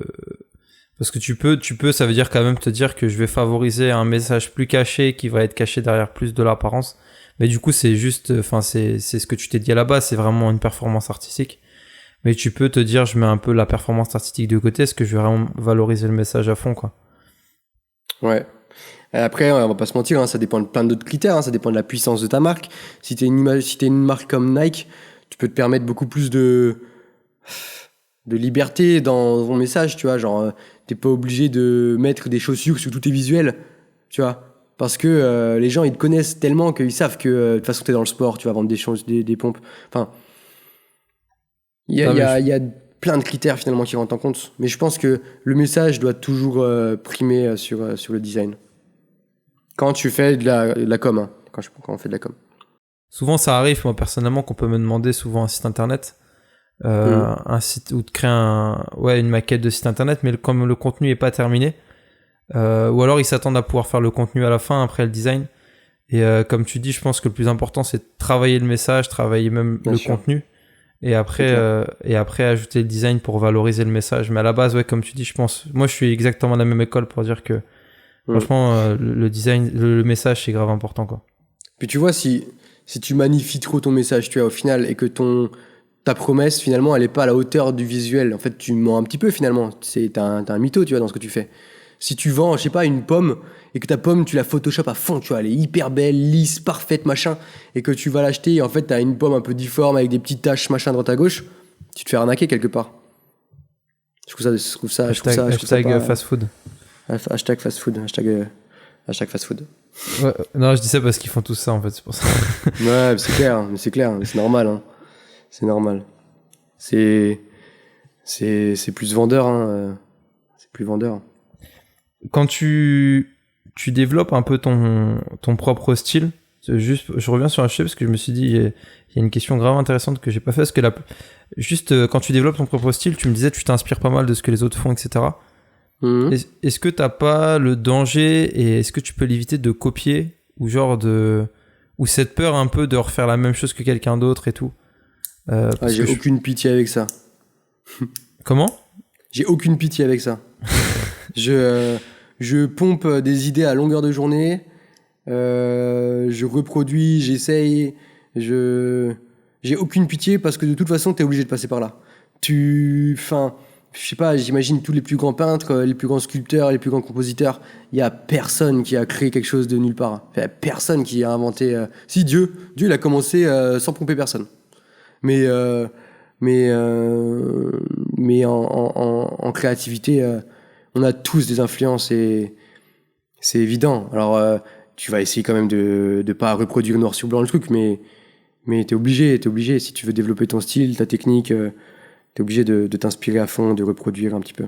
parce que tu peux, ça veut dire quand même te dire que je vais favoriser un message plus caché qui va être caché derrière plus de l'apparence. Mais du coup, c'est juste, enfin, c'est ce que tu t'es dit à la base, c'est vraiment une performance artistique. Mais tu peux te dire, je mets un peu la performance artistique de côté, est-ce que je vais vraiment valoriser le message à fond, quoi. Ouais. Et après, on va pas se mentir, hein, ça dépend de plein d'autres critères, hein, ça dépend de la puissance de ta marque. Si t'es une marque comme Nike, tu peux te permettre beaucoup plus de liberté dans ton message, tu vois, genre t'es pas obligé de mettre des chaussures sur tous tes visuels, tu vois, parce que les gens ils te connaissent tellement qu'ils savent que de toute façon t'es dans le sport, tu vas vendre des pompes, enfin il y a plein de critères finalement qui rentrent en compte, mais je pense que le message doit toujours primer sur le design quand tu fais de la com, hein, quand on fait de la com. Souvent, ça arrive, moi personnellement, qu'on peut me demander souvent un site internet, un site ou de créer une maquette de site internet, mais comme le contenu est pas terminé, ou alors ils s'attendent à pouvoir faire le contenu à la fin après le design. Et comme tu dis, je pense que le plus important c'est de travailler le message, travailler même Bien le sûr. contenu, et après ajouter le design pour valoriser le message. Mais à la base, ouais, comme tu dis, je pense, moi je suis exactement de la même école pour dire que franchement, le design, le message c'est grave important, quoi. Puis tu vois, si tu magnifies trop ton message, tu vois, au final, et que ta promesse, finalement, elle est pas à la hauteur du visuel. En fait, tu mens un petit peu, finalement. T'as un mytho, tu vois, dans ce que tu fais. Si tu vends, je sais pas, une pomme, et que ta pomme, tu la photoshop à fond, tu vois, elle est hyper belle, lisse, parfaite, machin, et que tu vas l'acheter, et en fait, t'as une pomme un peu difforme, avec des petites taches, machin, droite à gauche, tu te fais arnaquer quelque part. Je trouve ça Hashtag pas... fast food. Hashtag fast food, hashtag fast food. Ouais, non, je dis ça parce qu'ils font tous ça, en fait, c'est pour ça. Ouais, mais c'est clair, mais c'est normal, hein. C'est normal. C'est plus vendeur, hein. C'est plus vendeur. quand tu développes un peu ton propre style, juste, je reviens sur un sujet parce que je me suis dit, il y a une question grave intéressante que j'ai pas fait, parce que quand tu développes ton propre style, tu me disais, tu t'inspires pas mal de ce que les autres font, etc. Est-ce que t'as pas le danger, et est-ce que tu peux l'éviter de copier, ou ou cette peur un peu de refaire la même chose que quelqu'un d'autre et tout? J'ai aucune pitié avec ça. Comment? J'ai aucune pitié avec ça. Je pompe des idées à longueur de journée. Je reproduis, j'essaye. J'ai aucune pitié parce que de toute façon, t'es obligé de passer par là. Je sais pas, j'imagine tous les plus grands peintres, les plus grands sculpteurs, les plus grands compositeurs. Il y a personne qui a créé quelque chose de nulle part. Il y a personne qui a inventé. Si Dieu, il a commencé sans pomper personne. Mais en créativité, on a tous des influences et c'est évident. Alors, tu vas essayer quand même de pas reproduire noir sur blanc le truc, mais t'es obligé. Si tu veux développer ton style, ta technique, t'es obligé de t'inspirer à fond, de reproduire un petit peu.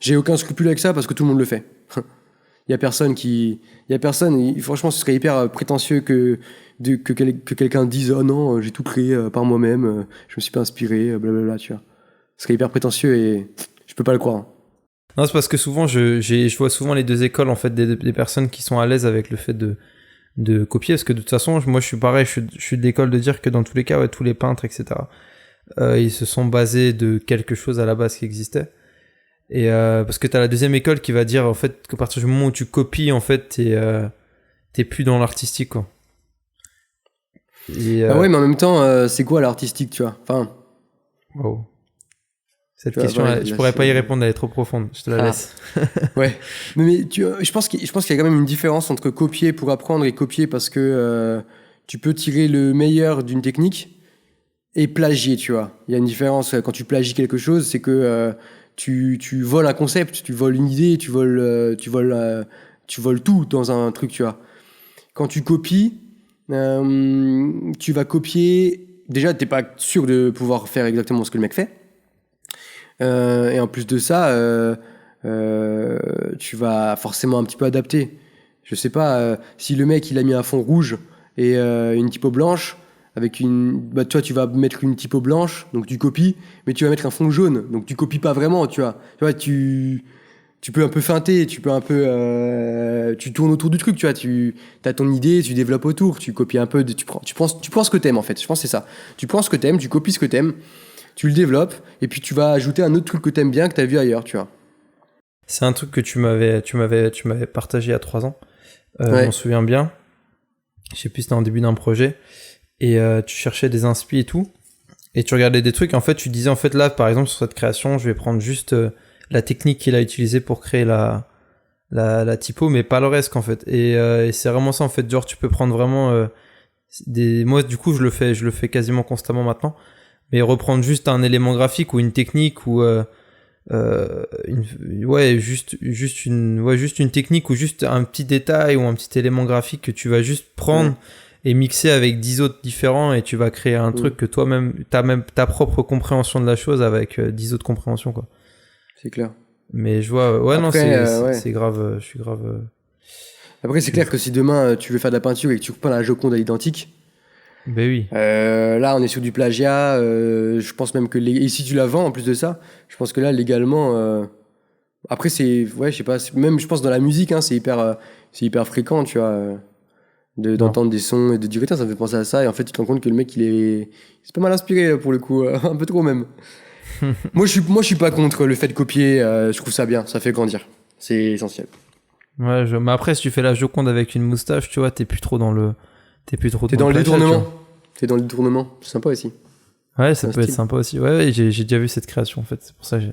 J'ai aucun scrupule avec ça parce que tout le monde le fait. Il y a personne, franchement, ce serait hyper prétentieux que quelqu'un dise « Oh non, j'ai tout créé par moi-même, je me suis pas inspiré, blablabla », tu vois. Ce serait hyper prétentieux et je peux pas le croire. Hein. Non, c'est parce que souvent, je vois souvent les deux écoles, en fait, des personnes qui sont à l'aise avec le fait de copier, parce que de toute façon, moi, je suis pareil, je suis de l'école de dire que dans tous les cas, ouais, tous les peintres, etc., ils se sont basés de quelque chose à la base qui existait. Et parce que t'as la deuxième école qui va dire, en fait, qu'à partir du moment où tu copies, en fait, t'es plus dans l'artistique, quoi. Ah ouais, mais en même temps, c'est quoi l'artistique, tu vois? Enfin... Wow. Cette question, je pourrais pas y répondre, elle est trop profonde. Je te la laisse. Ouais. Mais je pense qu'il y a quand même une différence entre copier pour apprendre et copier parce que tu peux tirer le meilleur d'une technique et plagier, tu vois. Il y a une différence quand tu plagies quelque chose, c'est que tu voles un concept, tu voles une idée, tu voles tout dans un truc, tu vois. Quand tu copies, tu vas copier. Déjà, t'es pas sûr de pouvoir faire exactement ce que le mec fait. Et en plus de ça, tu vas forcément un petit peu adapter. Je sais pas, si le mec il a mis un fond rouge et une typo blanche, toi tu vas mettre une typo blanche, donc tu copies, mais tu vas mettre un fond jaune, donc tu copies pas vraiment, tu vois, tu peux un peu feinter, tu peux un peu, tu tournes autour du truc, tu vois, t'as ton idée, tu développes autour, tu copies un peu, tu prends ce que t'aimes en fait. Je pense que c'est ça. Tu prends ce que t'aimes, tu copies ce que t'aimes. Tu le développes, et puis tu vas ajouter un autre truc que t'aimes bien, que t'as vu ailleurs, tu vois. C'est un truc que tu m'avais partagé il y a 3 ans. Ouais. Je m'en souviens bien. Je sais plus, c'était en début d'un projet. Et tu cherchais des inspi et tout. Et tu regardais des trucs. En fait, tu disais, en fait, là, par exemple, sur cette création, je vais prendre juste la technique qu'il a utilisée pour créer la typo, mais pas le reste, en fait. Et c'est vraiment ça, en fait. Genre, tu peux prendre vraiment moi, du coup, je le fais quasiment constamment maintenant. Mais reprendre juste un élément graphique ou une technique ou juste une technique ou juste un petit détail ou un petit élément graphique que tu vas juste prendre et mixer avec 10 autres différents et tu vas créer un truc que toi-même t'as même ta propre compréhension de la chose avec 10 autres compréhensions, quoi. C'est clair. Mais je vois Après, c'est grave, je suis grave Après c'est clair que si demain tu veux faire de la peinture et que tu repeins la Joconde à l'identique, ben oui. Là, on est sur du plagiat. Je pense même que et si tu la vends en plus de ça, je pense que là, légalement. Après, je sais pas. Même, je pense dans la musique, hein, c'est hyper fréquent, tu vois, d'entendre des sons et de dire ça me fait penser à ça. Et en fait, tu te rends compte que le mec, c'est pas mal inspiré là, pour le coup, un peu trop même. Moi, je suis pas contre le fait de copier. Je trouve ça bien. Ça fait grandir. C'est essentiel. Ouais, mais après, si tu fais la Joconde avec une moustache, tu vois, t'es plus trop dans le détournement. T'es dans le détournement. C'est sympa aussi. Ouais, ça peut être sympa aussi. Ouais, j'ai déjà vu cette création, en fait. C'est pour ça que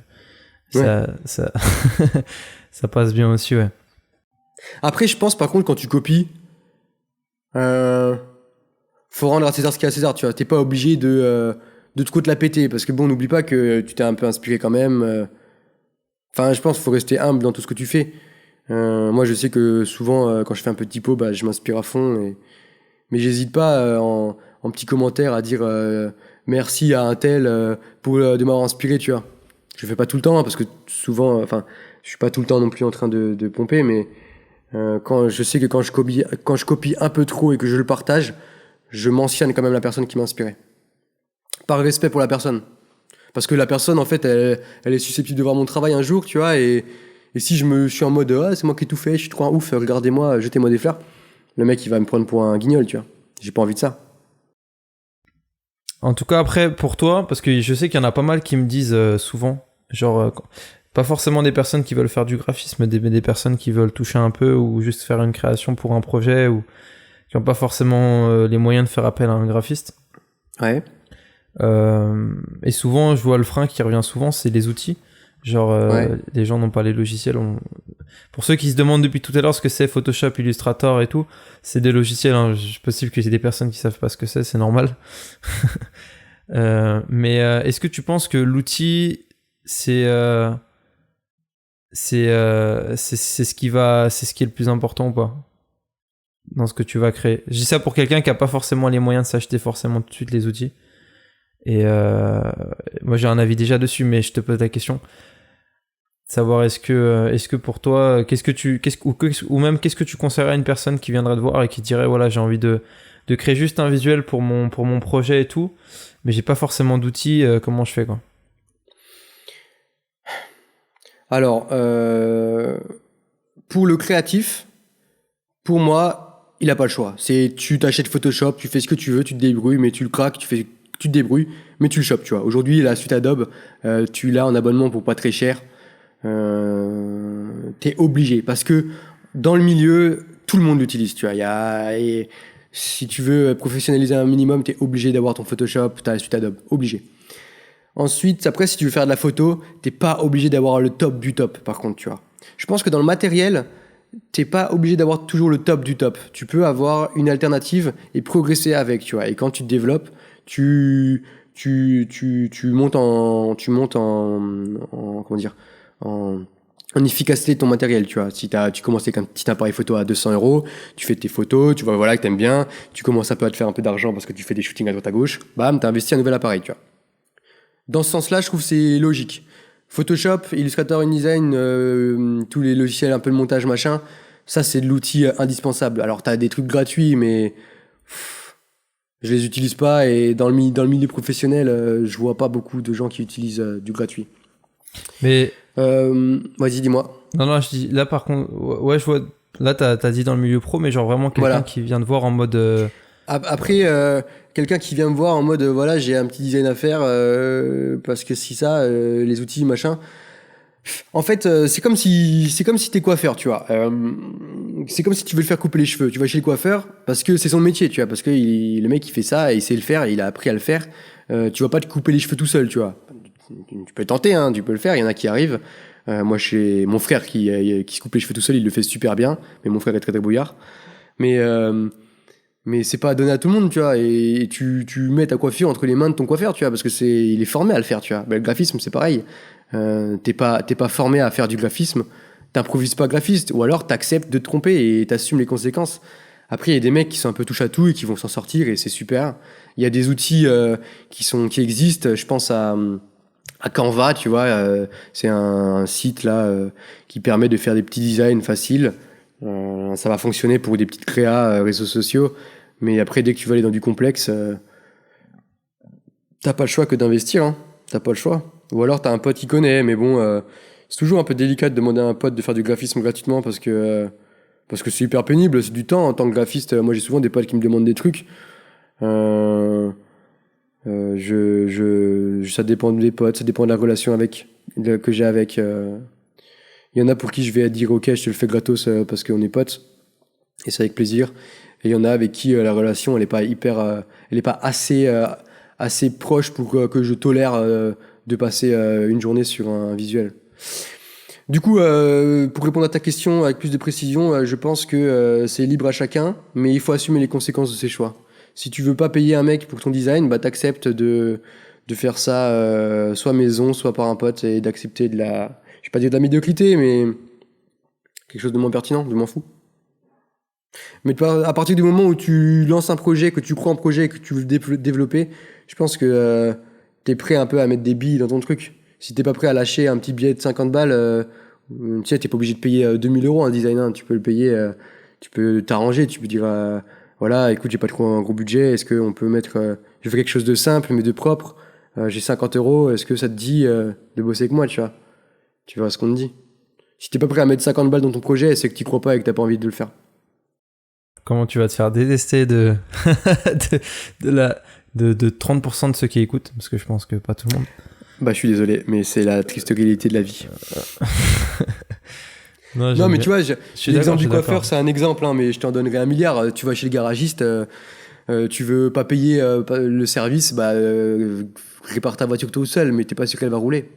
ça ça passe bien aussi, ouais. Après, je pense, par contre, quand tu copies, faut rendre à César ce qu'il y a à César, tu vois. T'es pas obligé de te la péter. Parce que bon, n'oublie pas que tu t'es un peu inspiré quand même. Enfin, je pense qu'il faut rester humble dans tout ce que tu fais. Moi, je sais que souvent, quand je fais un peu de typo, je m'inspire à fond. Mais j'hésite pas en petit commentaire à dire merci à un tel de m'avoir inspiré, tu vois. Je le fais pas tout le temps parce que souvent, je suis pas tout le temps non plus en train de pomper, mais quand je sais que quand je copie un peu trop et que je le partage, je mentionne quand même la personne qui m'a inspiré. Par respect pour la personne. Parce que la personne, en fait, elle est susceptible de voir mon travail un jour, tu vois, et si je suis en mode, ah, c'est moi qui ai tout fait, je suis trop un ouf, regardez-moi, jetez-moi des fleurs, le mec, il va me prendre pour un guignol, tu vois. J'ai pas envie de ça. En tout cas, après, pour toi, parce que je sais qu'il y en a pas mal qui me disent souvent, genre, pas forcément des personnes qui veulent faire du graphisme, mais des personnes qui veulent toucher un peu ou juste faire une création pour un projet ou qui n'ont pas forcément les moyens de faire appel à un graphiste. Ouais. Et souvent, je vois le frein qui revient souvent, c'est les outils. Genre, les gens n'ont pas les logiciels. Pour ceux qui se demandent depuis tout à l'heure ce que c'est Photoshop, Illustrator et tout, c'est des logiciels. Hein. C'est possible qu'il y ait des personnes qui savent pas ce que c'est normal. Mais est-ce que tu penses que l'outil, c'est ce qui est le plus important ou pas dans ce que tu vas créer? Je dis ça pour quelqu'un qui a pas forcément les moyens de s'acheter forcément tout de suite les outils. Et moi j'ai un avis déjà dessus, mais je te pose la question. Savoir est-ce que pour toi, qu'est-ce que tu conseillerais à une personne qui viendrait te voir et qui dirait voilà, j'ai envie de créer juste un visuel pour mon projet et tout, mais j'ai pas forcément d'outils, comment je fais quoi? Alors, pour le créatif, pour moi, il a pas le choix. Tu t'achètes Photoshop, tu fais ce que tu veux, tu te débrouilles, mais tu le craques, tu te débrouilles, mais tu le chopes, tu vois. Aujourd'hui, la suite Adobe, tu l'as en abonnement pour pas très cher. T'es obligé, parce que dans le milieu, tout le monde l'utilise, tu vois. Et si tu veux professionnaliser un minimum, t'es obligé d'avoir ton Photoshop, t'as la suite Adobe, obligé. Ensuite, après, si tu veux faire de la photo, t'es pas obligé d'avoir le top du top, par contre, tu vois. Je pense que dans le matériel, t'es pas obligé d'avoir toujours le top du top. Tu peux avoir une alternative et progresser avec, tu vois. Et quand tu te développes, tu montes en comment dire, en efficacité de ton matériel, tu vois. Si tu commences avec un petit appareil photo à 200 €, tu fais tes photos, tu vois, voilà, que t'aimes bien, tu commences un peu à te faire un peu d'argent parce que tu fais des shootings à droite à gauche, bam, t'as investi un nouvel appareil, tu vois. Dans ce sens-là, je trouve que c'est logique. Photoshop, Illustrator, InDesign, tous les logiciels un peu de montage, machin, ça, c'est de l'outil indispensable. Alors, t'as des trucs gratuits, mais je les utilise pas, et dans le milieu professionnel, je vois pas beaucoup de gens qui utilisent du gratuit. Mais vas-y, dis-moi. non, je dis là par contre, ouais, je vois. Là, t'as dit dans le milieu pro, mais genre vraiment quelqu'un Voilà. qui vient te voir en mode. Après, quelqu'un qui vient me voir en mode voilà, j'ai un petit design à faire parce que si ça, les outils, machin. En fait, c'est comme si t'es coiffeur, tu vois. C'est comme si tu veux le faire couper les cheveux. Tu vas chez le coiffeur parce que c'est son métier, tu vois. Parce que le mec, il fait ça et il sait le faire et il a appris à le faire. Tu vas pas te couper les cheveux tout seul, tu vois. Tu peux tenter, hein, tu peux le faire. Il y en a qui arrivent. Moi, j'ai mon frère qui se coupe les cheveux tout seul, il le fait super bien. Mais mon frère est très très brouillard. Mais c'est pas donné à tout le monde, tu vois. Et tu mets ta coiffure entre les mains de ton coiffeur, tu vois, parce que il est formé à le faire, tu vois. Ben, le graphisme, c'est pareil. T'es pas formé à faire du graphisme, t'improvises pas graphiste, ou alors t'acceptes de te tromper et t'assumes les conséquences. Après, il y a des mecs qui sont un peu touche à tout et qui vont s'en sortir et c'est super. Il y a des outils qui existent. Je pense à Canva, tu vois. C'est un site là qui permet de faire des petits designs faciles. Ça va fonctionner pour des petites créas réseaux sociaux, mais après, dès que tu vas aller dans du complexe, t'as pas le choix que d'investir, hein. T'as pas le choix. Ou alors t'as un pote qui connaît, mais bon, c'est toujours un peu délicat de demander à un pote de faire du graphisme gratuitement parce que c'est hyper pénible, c'est du temps en tant que graphiste. Moi, j'ai souvent des potes qui me demandent des trucs. Ça dépend des potes, ça dépend de la relation que j'ai avec. Il y en a pour qui je vais dire ok, je te le fais gratos parce qu'on est potes et c'est avec plaisir. Et il y en a avec qui la relation elle est pas assez proche pour que je tolère de passer une journée sur un visuel. Du coup, pour répondre à ta question avec plus de précision, je pense que c'est libre à chacun, mais il faut assumer les conséquences de ses choix. Si tu veux pas payer un mec pour ton design, bah t'acceptes de faire ça soit maison, soit par un pote, et d'accepter je vais pas dire de la médiocrité, mais quelque chose de moins pertinent, de moins fou. Mais à partir du moment où tu lances un projet, que tu crois en projet, que tu veux le développer, je pense que t'es prêt un peu à mettre des billes dans ton truc. Si t'es pas prêt à lâcher un petit billet de 50 balles Tu sais, t'es pas obligé de payer 2000 euros un design, hein. Tu peux le payer, tu peux t'arranger, tu peux dire, voilà, écoute, j'ai pas trop un gros budget, est-ce qu'on peut mettre, je veux quelque chose de simple mais de propre, j'ai 50 euros, est-ce que ça te dit de bosser avec moi, tu vois? Tu verras ce qu'on te dit. Si t'es pas prêt à mettre 50 balles dans ton projet, c'est que t'y crois pas et que t'as pas envie de le faire. Comment tu vas te faire détester de, de 30% de ceux qui écoutent, parce que je pense que pas tout le monde. Bah, je suis désolé, mais c'est la triste réalité de la vie. Non, mais tu vois, l'exemple du coiffeur, d'accord. c'est un exemple, hein, mais je t'en donnerai un milliard. Tu vas chez le garagiste, tu veux pas payer le service, bah, répare ta voiture tout seul, mais t'es pas sûr qu'elle va rouler.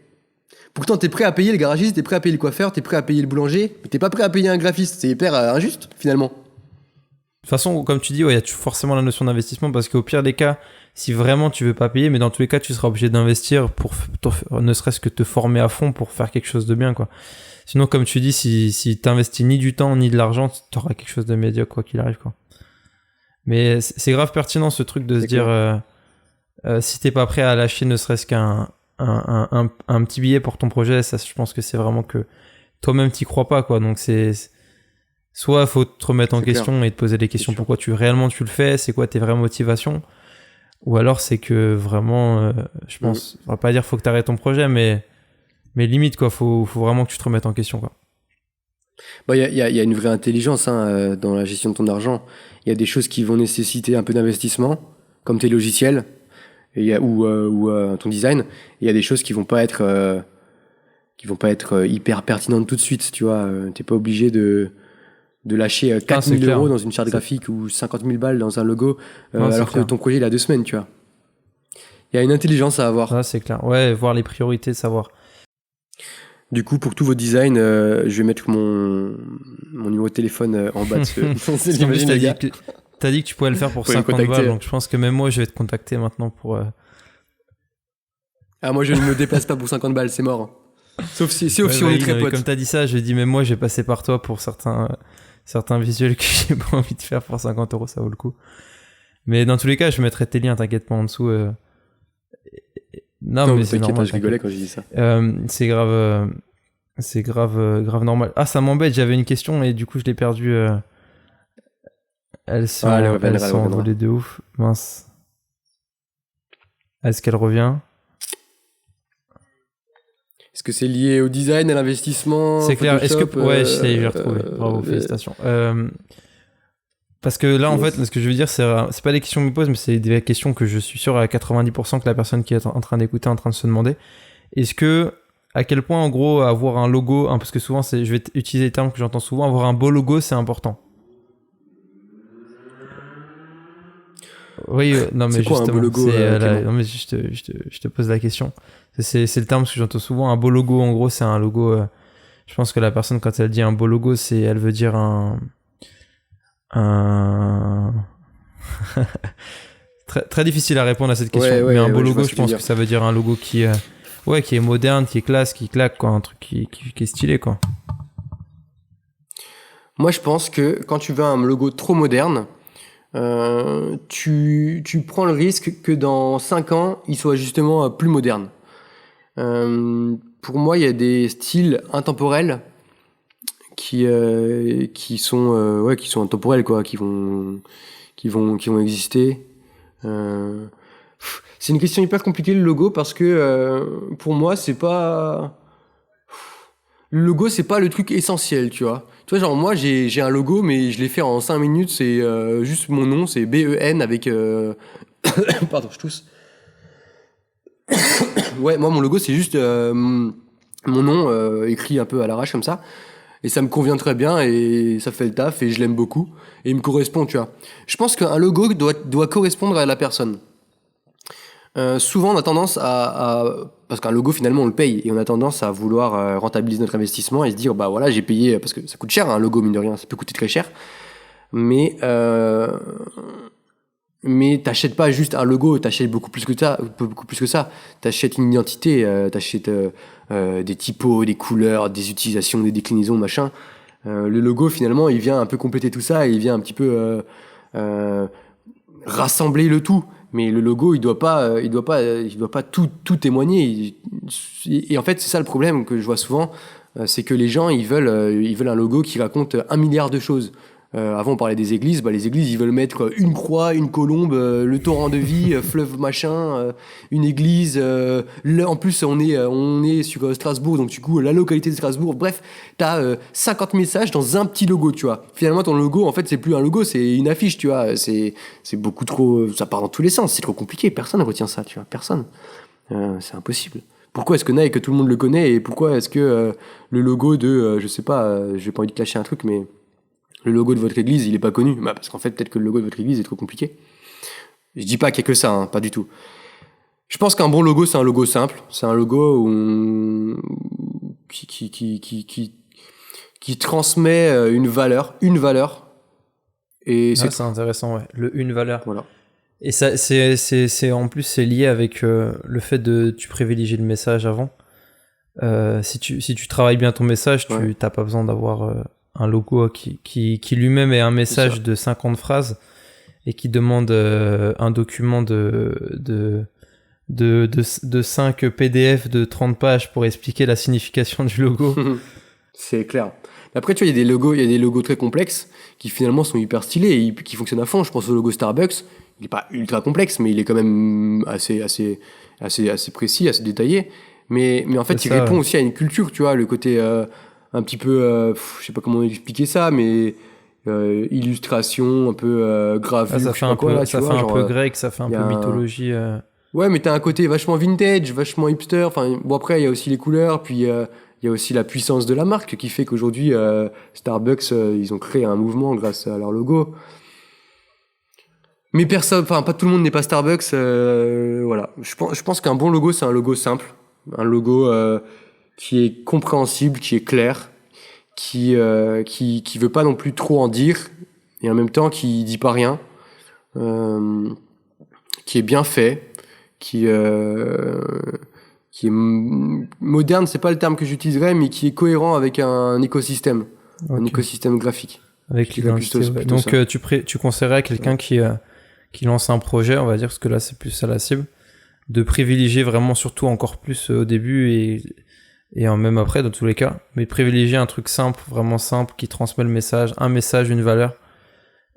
Pourtant, t'es prêt à payer le garagiste, t'es prêt à payer le coiffeur, t'es prêt à payer le boulanger, mais t'es pas prêt à payer un graphiste. C'est hyper injuste, finalement. De toute façon, comme tu dis, il y a forcément la notion d'investissement, parce qu'au pire des cas, si vraiment tu veux pas payer, mais dans tous les cas, tu seras obligé d'investir pour ne serait-ce que te former à fond pour faire quelque chose de bien, quoi. Sinon, comme tu dis, si t'investis ni du temps ni de l'argent, t'auras quelque chose de médiocre, quoi qu'il arrive, quoi. Mais c'est grave pertinent, ce truc de se dire, si t'es pas prêt à lâcher ne serait-ce qu'un un petit billet pour ton projet, ça, je pense que c'est vraiment que toi-même t'y crois pas, quoi. Donc soit il faut te remettre en question et te poser des questions, pourquoi réellement tu le fais, c'est quoi tes vraies motivations, ou alors c'est que vraiment, je pense, on va pas dire faut que t'arrêtes ton projet, mais limite, quoi, faut vraiment que tu te remettes en question, quoi. Bah, il y a une vraie intelligence, hein, dans la gestion de ton argent. Il y a des choses qui vont nécessiter un peu d'investissement, comme tes logiciels, ou ton design. Il y a des choses qui vont pas être hyper pertinentes tout de suite, tu vois. T'es pas obligé de lâcher 4 000 euros dans une charte graphique ou 50 000 balles dans un logo, alors que ton projet il a 2 semaines, tu vois. Il y a une intelligence à avoir. Ah, c'est clair. Ouais, voir les priorités, savoir. Du coup, pour tous vos designs, je vais mettre mon numéro de téléphone en bas de ce. T'as dit que tu pouvais le faire pour 50 balles, donc je pense que même moi, je vais te contacter maintenant pour. Ah, moi, je ne me déplace pas pour 50 balles, c'est mort. Sauf si on est très potes. Comme t'as dit ça, je dis, même moi, je vais passer par toi pour certains visuels que j'ai pas envie de faire pour 50 euros, ça vaut le coup. Mais dans tous les cas, je mettrai tes liens, t'inquiète pas, en dessous. Non, mais c'est normal. Je rigolais quand je dis ça. C'est grave normal. Ah, ça m'embête, j'avais une question et du coup, je l'ai perdue. Elles sont envolées de ouf. Mince. Est-ce qu'elle revient? Est-ce que c'est lié au design, à l'investissement? C'est clair. Est-ce que ouais, je l'ai retrouvé. Bravo, félicitations. Parce que là, en fait, ce que je veux dire, c'est pas des questions que je me pose, mais c'est des questions que je suis sûr à 90% que la personne qui est en train d'écouter est en train de se demander. Est-ce que, à quel point, en gros, avoir un logo, parce que souvent, je vais utiliser les termes que j'entends souvent, avoir un beau logo, c'est important. Oui, non, mais c'est quoi, justement, un beau logo, non, mais je te pose la question. C'est le terme que j'entends souvent. Un beau logo, en gros, c'est un logo. Je pense que la personne, quand elle dit un beau logo, elle veut dire très, très difficile à répondre à cette question. Mais un beau logo, je pense que ça veut dire un logo qui est moderne, qui est classe, qui claque, quoi, un truc qui est stylé, quoi. Moi, je pense que quand tu veux un logo trop moderne, tu prends le risque que dans 5 ans, il soit justement plus moderne. Pour moi, il y a des styles intemporels qui sont intemporels, quoi, qui vont exister. C'est une question hyper compliquée, le logo, parce que pour moi, le logo, c'est pas le truc essentiel, tu vois. Tu vois, genre, moi, j'ai un logo, mais je l'ai fait en 5 minutes, c'est juste mon nom, c'est BEN avec... Pardon, je tousse. Ouais, moi, mon logo, c'est juste mon nom écrit un peu à l'arrache, comme ça. Et ça me convient très bien, et ça fait le taf, et je l'aime beaucoup. Et il me correspond, tu vois. Je pense qu'un logo doit correspondre à la personne. Souvent, on a tendance parce qu'un logo, finalement, on le paye, et on a tendance à vouloir rentabiliser notre investissement et se dire, bah voilà, j'ai payé, parce que ça coûte cher, un logo, mine de rien, ça peut coûter très cher. Mais t'achètes pas juste un logo, t'achètes beaucoup plus que ça. T'achètes une identité, t'achètes des typos, des couleurs, des utilisations, des déclinaisons, machin. Le logo, finalement, il vient un peu compléter tout ça, et il vient un petit peu rassembler le tout. Mais le logo, il doit pas tout témoigner. Et en fait, c'est ça le problème que je vois souvent. c'est que les gens, ils veulent un logo qui raconte 1 milliard de choses. Avant, on parlait des églises. Les églises, ils veulent mettre une croix, une colombe, le torrent de vie, fleuve machin, une église. En plus, on est sur Strasbourg, donc du coup, la localité de Strasbourg. Bref, t'as 50 messages dans un petit logo, tu vois. Finalement, ton logo, en fait, c'est plus un logo, c'est une affiche, tu vois. C'est beaucoup trop... Ça part dans tous les sens, c'est trop compliqué. Personne ne retient ça, tu vois. Personne. C'est impossible. Pourquoi est-ce que Nike, tout le monde le connaît, et pourquoi est-ce que le logo de... je sais pas, j'ai pas envie de clasher un truc, mais... Le logo de votre église, il est pas connu. Parce qu'en fait, peut-être que le logo de votre église est trop compliqué. Je dis pas qu'il y a que ça, hein, pas du tout. Je pense qu'un bon logo, c'est un logo simple. C'est un logo qui transmet une valeur. Et c'est intéressant, ouais. Une valeur. Voilà. Et ça, c'est en plus, c'est lié avec le fait tu privilégies le message avant. Si tu travailles bien ton message, t'as pas besoin d'avoir un logo qui lui-même est un message de 50 phrases et qui demande un document de 5 PDF de 30 pages pour expliquer la signification du logo. C'est clair. Après, tu vois, il y a des logos très complexes qui finalement sont hyper stylés et qui fonctionnent à fond. Je pense au logo Starbucks. Il est pas ultra complexe, mais il est quand même assez précis, assez détaillé. Mais en fait, il répond aussi à une culture, tu vois, le côté un petit peu, je sais pas comment expliquer ça, mais illustration, un peu gravure. Ça fait un peu, grec, ça fait un peu mythologie. Ouais, mais t'as un côté vachement vintage, vachement hipster. Enfin, bon, après, il y a aussi les couleurs, puis il y a aussi la puissance de la marque qui fait qu'aujourd'hui, Starbucks, ils ont créé un mouvement grâce à leur logo. Mais pas tout le monde n'est pas Starbucks. Voilà. Je pense qu'un bon logo, c'est un logo simple, un logo qui est compréhensible, qui est clair, qui veut pas non plus trop en dire, et en même temps qui dit pas rien, qui est bien fait, qui est moderne, c'est pas le terme que j'utiliserais, mais qui est cohérent avec un écosystème, un écosystème graphique. Avec l'identité. Donc tu conseillerais à quelqu'un qui lance un projet, on va dire, parce que là c'est plus à la cible, de privilégier vraiment, surtout encore plus au début et même après dans tous les cas, mais privilégier un truc simple, vraiment simple, qui transmet le message, un message, une valeur,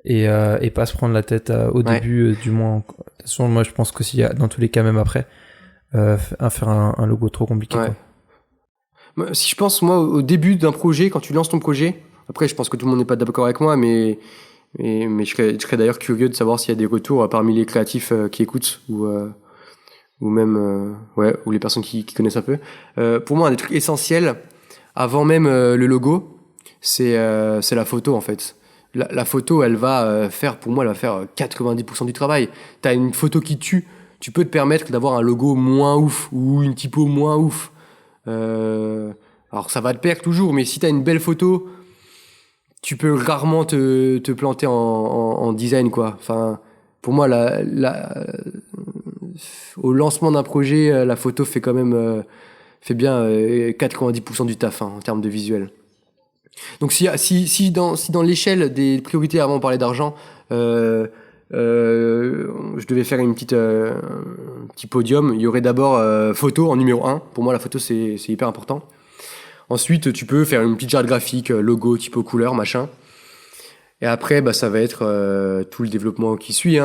et pas se prendre la tête au début, du moins. De toute façon, moi je pense que s'il y a, dans tous les cas, même après, faire un logo trop compliqué. Ouais. Si je pense, moi, au début d'un projet, quand tu lances ton projet, après je pense que tout le monde n'est pas d'accord avec moi, mais je serais d'ailleurs curieux de savoir s'il y a des retours parmi les créatifs qui écoutent ou même ou les personnes qui connaissent un peu. Pour moi, un des trucs essentiels avant même le logo, c'est la photo en fait. La photo, elle va faire 90% du travail. T'as une photo qui tue, tu peux te permettre d'avoir un logo moins ouf ou une typo moins ouf. Alors ça va te perdre toujours, mais si t'as une belle photo, tu peux rarement te planter en design, quoi. Enfin, pour moi, au lancement d'un projet, la photo fait quand même fait bien 90% du taf en termes de visuel. Donc si dans l'échelle des priorités, avant on parlait d'argent, je devais faire un petit podium, il y aurait d'abord photo en numéro 1. Pour moi, la photo c'est hyper important. Ensuite, tu peux faire une petite charte graphique, logo, typo, couleur, machin. Et après, ça va être tout le développement qui suit,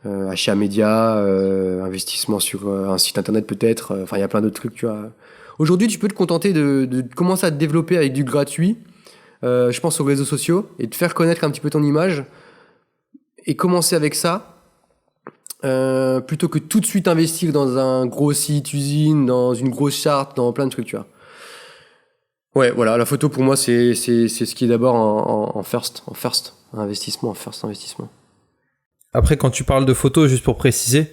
achat média, investissement sur un site internet peut-être. Enfin, il y a plein d'autres trucs, tu vois. Aujourd'hui, tu peux te contenter de commencer à te développer avec du gratuit. Je pense aux réseaux sociaux et de faire connaître un petit peu ton image et commencer avec ça. Plutôt que tout de suite investir dans un gros site usine, dans une grosse charte, dans plein de trucs, tu vois. Ouais, voilà, la photo pour moi c'est ce qui est d'abord en first investissement. Après, quand tu parles de photo, juste pour préciser,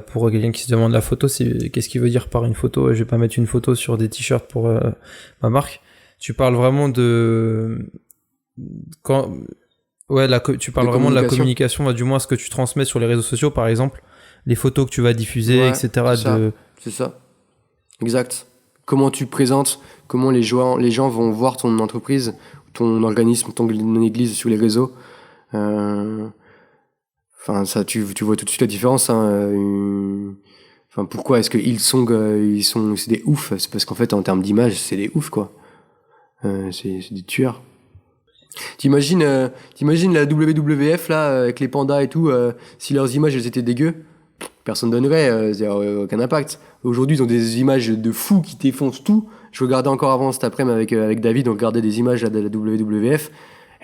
pour quelqu'un qui se demande la photo, qu'est-ce qu'il veut dire par une photo? Je vais pas mettre une photo sur des t-shirts pour ma marque. Tu parles vraiment de tu parles vraiment de la communication, du moins ce que tu transmets sur les réseaux sociaux, par exemple, les photos que tu vas diffuser, etc. C'est ça. Exact. Comment tu présentes, comment les gens vont voir ton entreprise, ton organisme, ton église sur les réseaux. Enfin, ça, tu vois tout de suite la différence. Enfin, pourquoi est-ce que c'est des oufs? C'est parce qu'en fait, en termes d'image, c'est des oufs, quoi. C'est des tueurs. T'imagines la WWF, là, avec les pandas et tout, si leurs images, elles étaient dégueu, personne donnerait, aucun impact. Aujourd'hui, ils ont des images de fous qui défoncent tout. Je regardais encore avant cet après-midi avec David, on regardait des images de la WWF.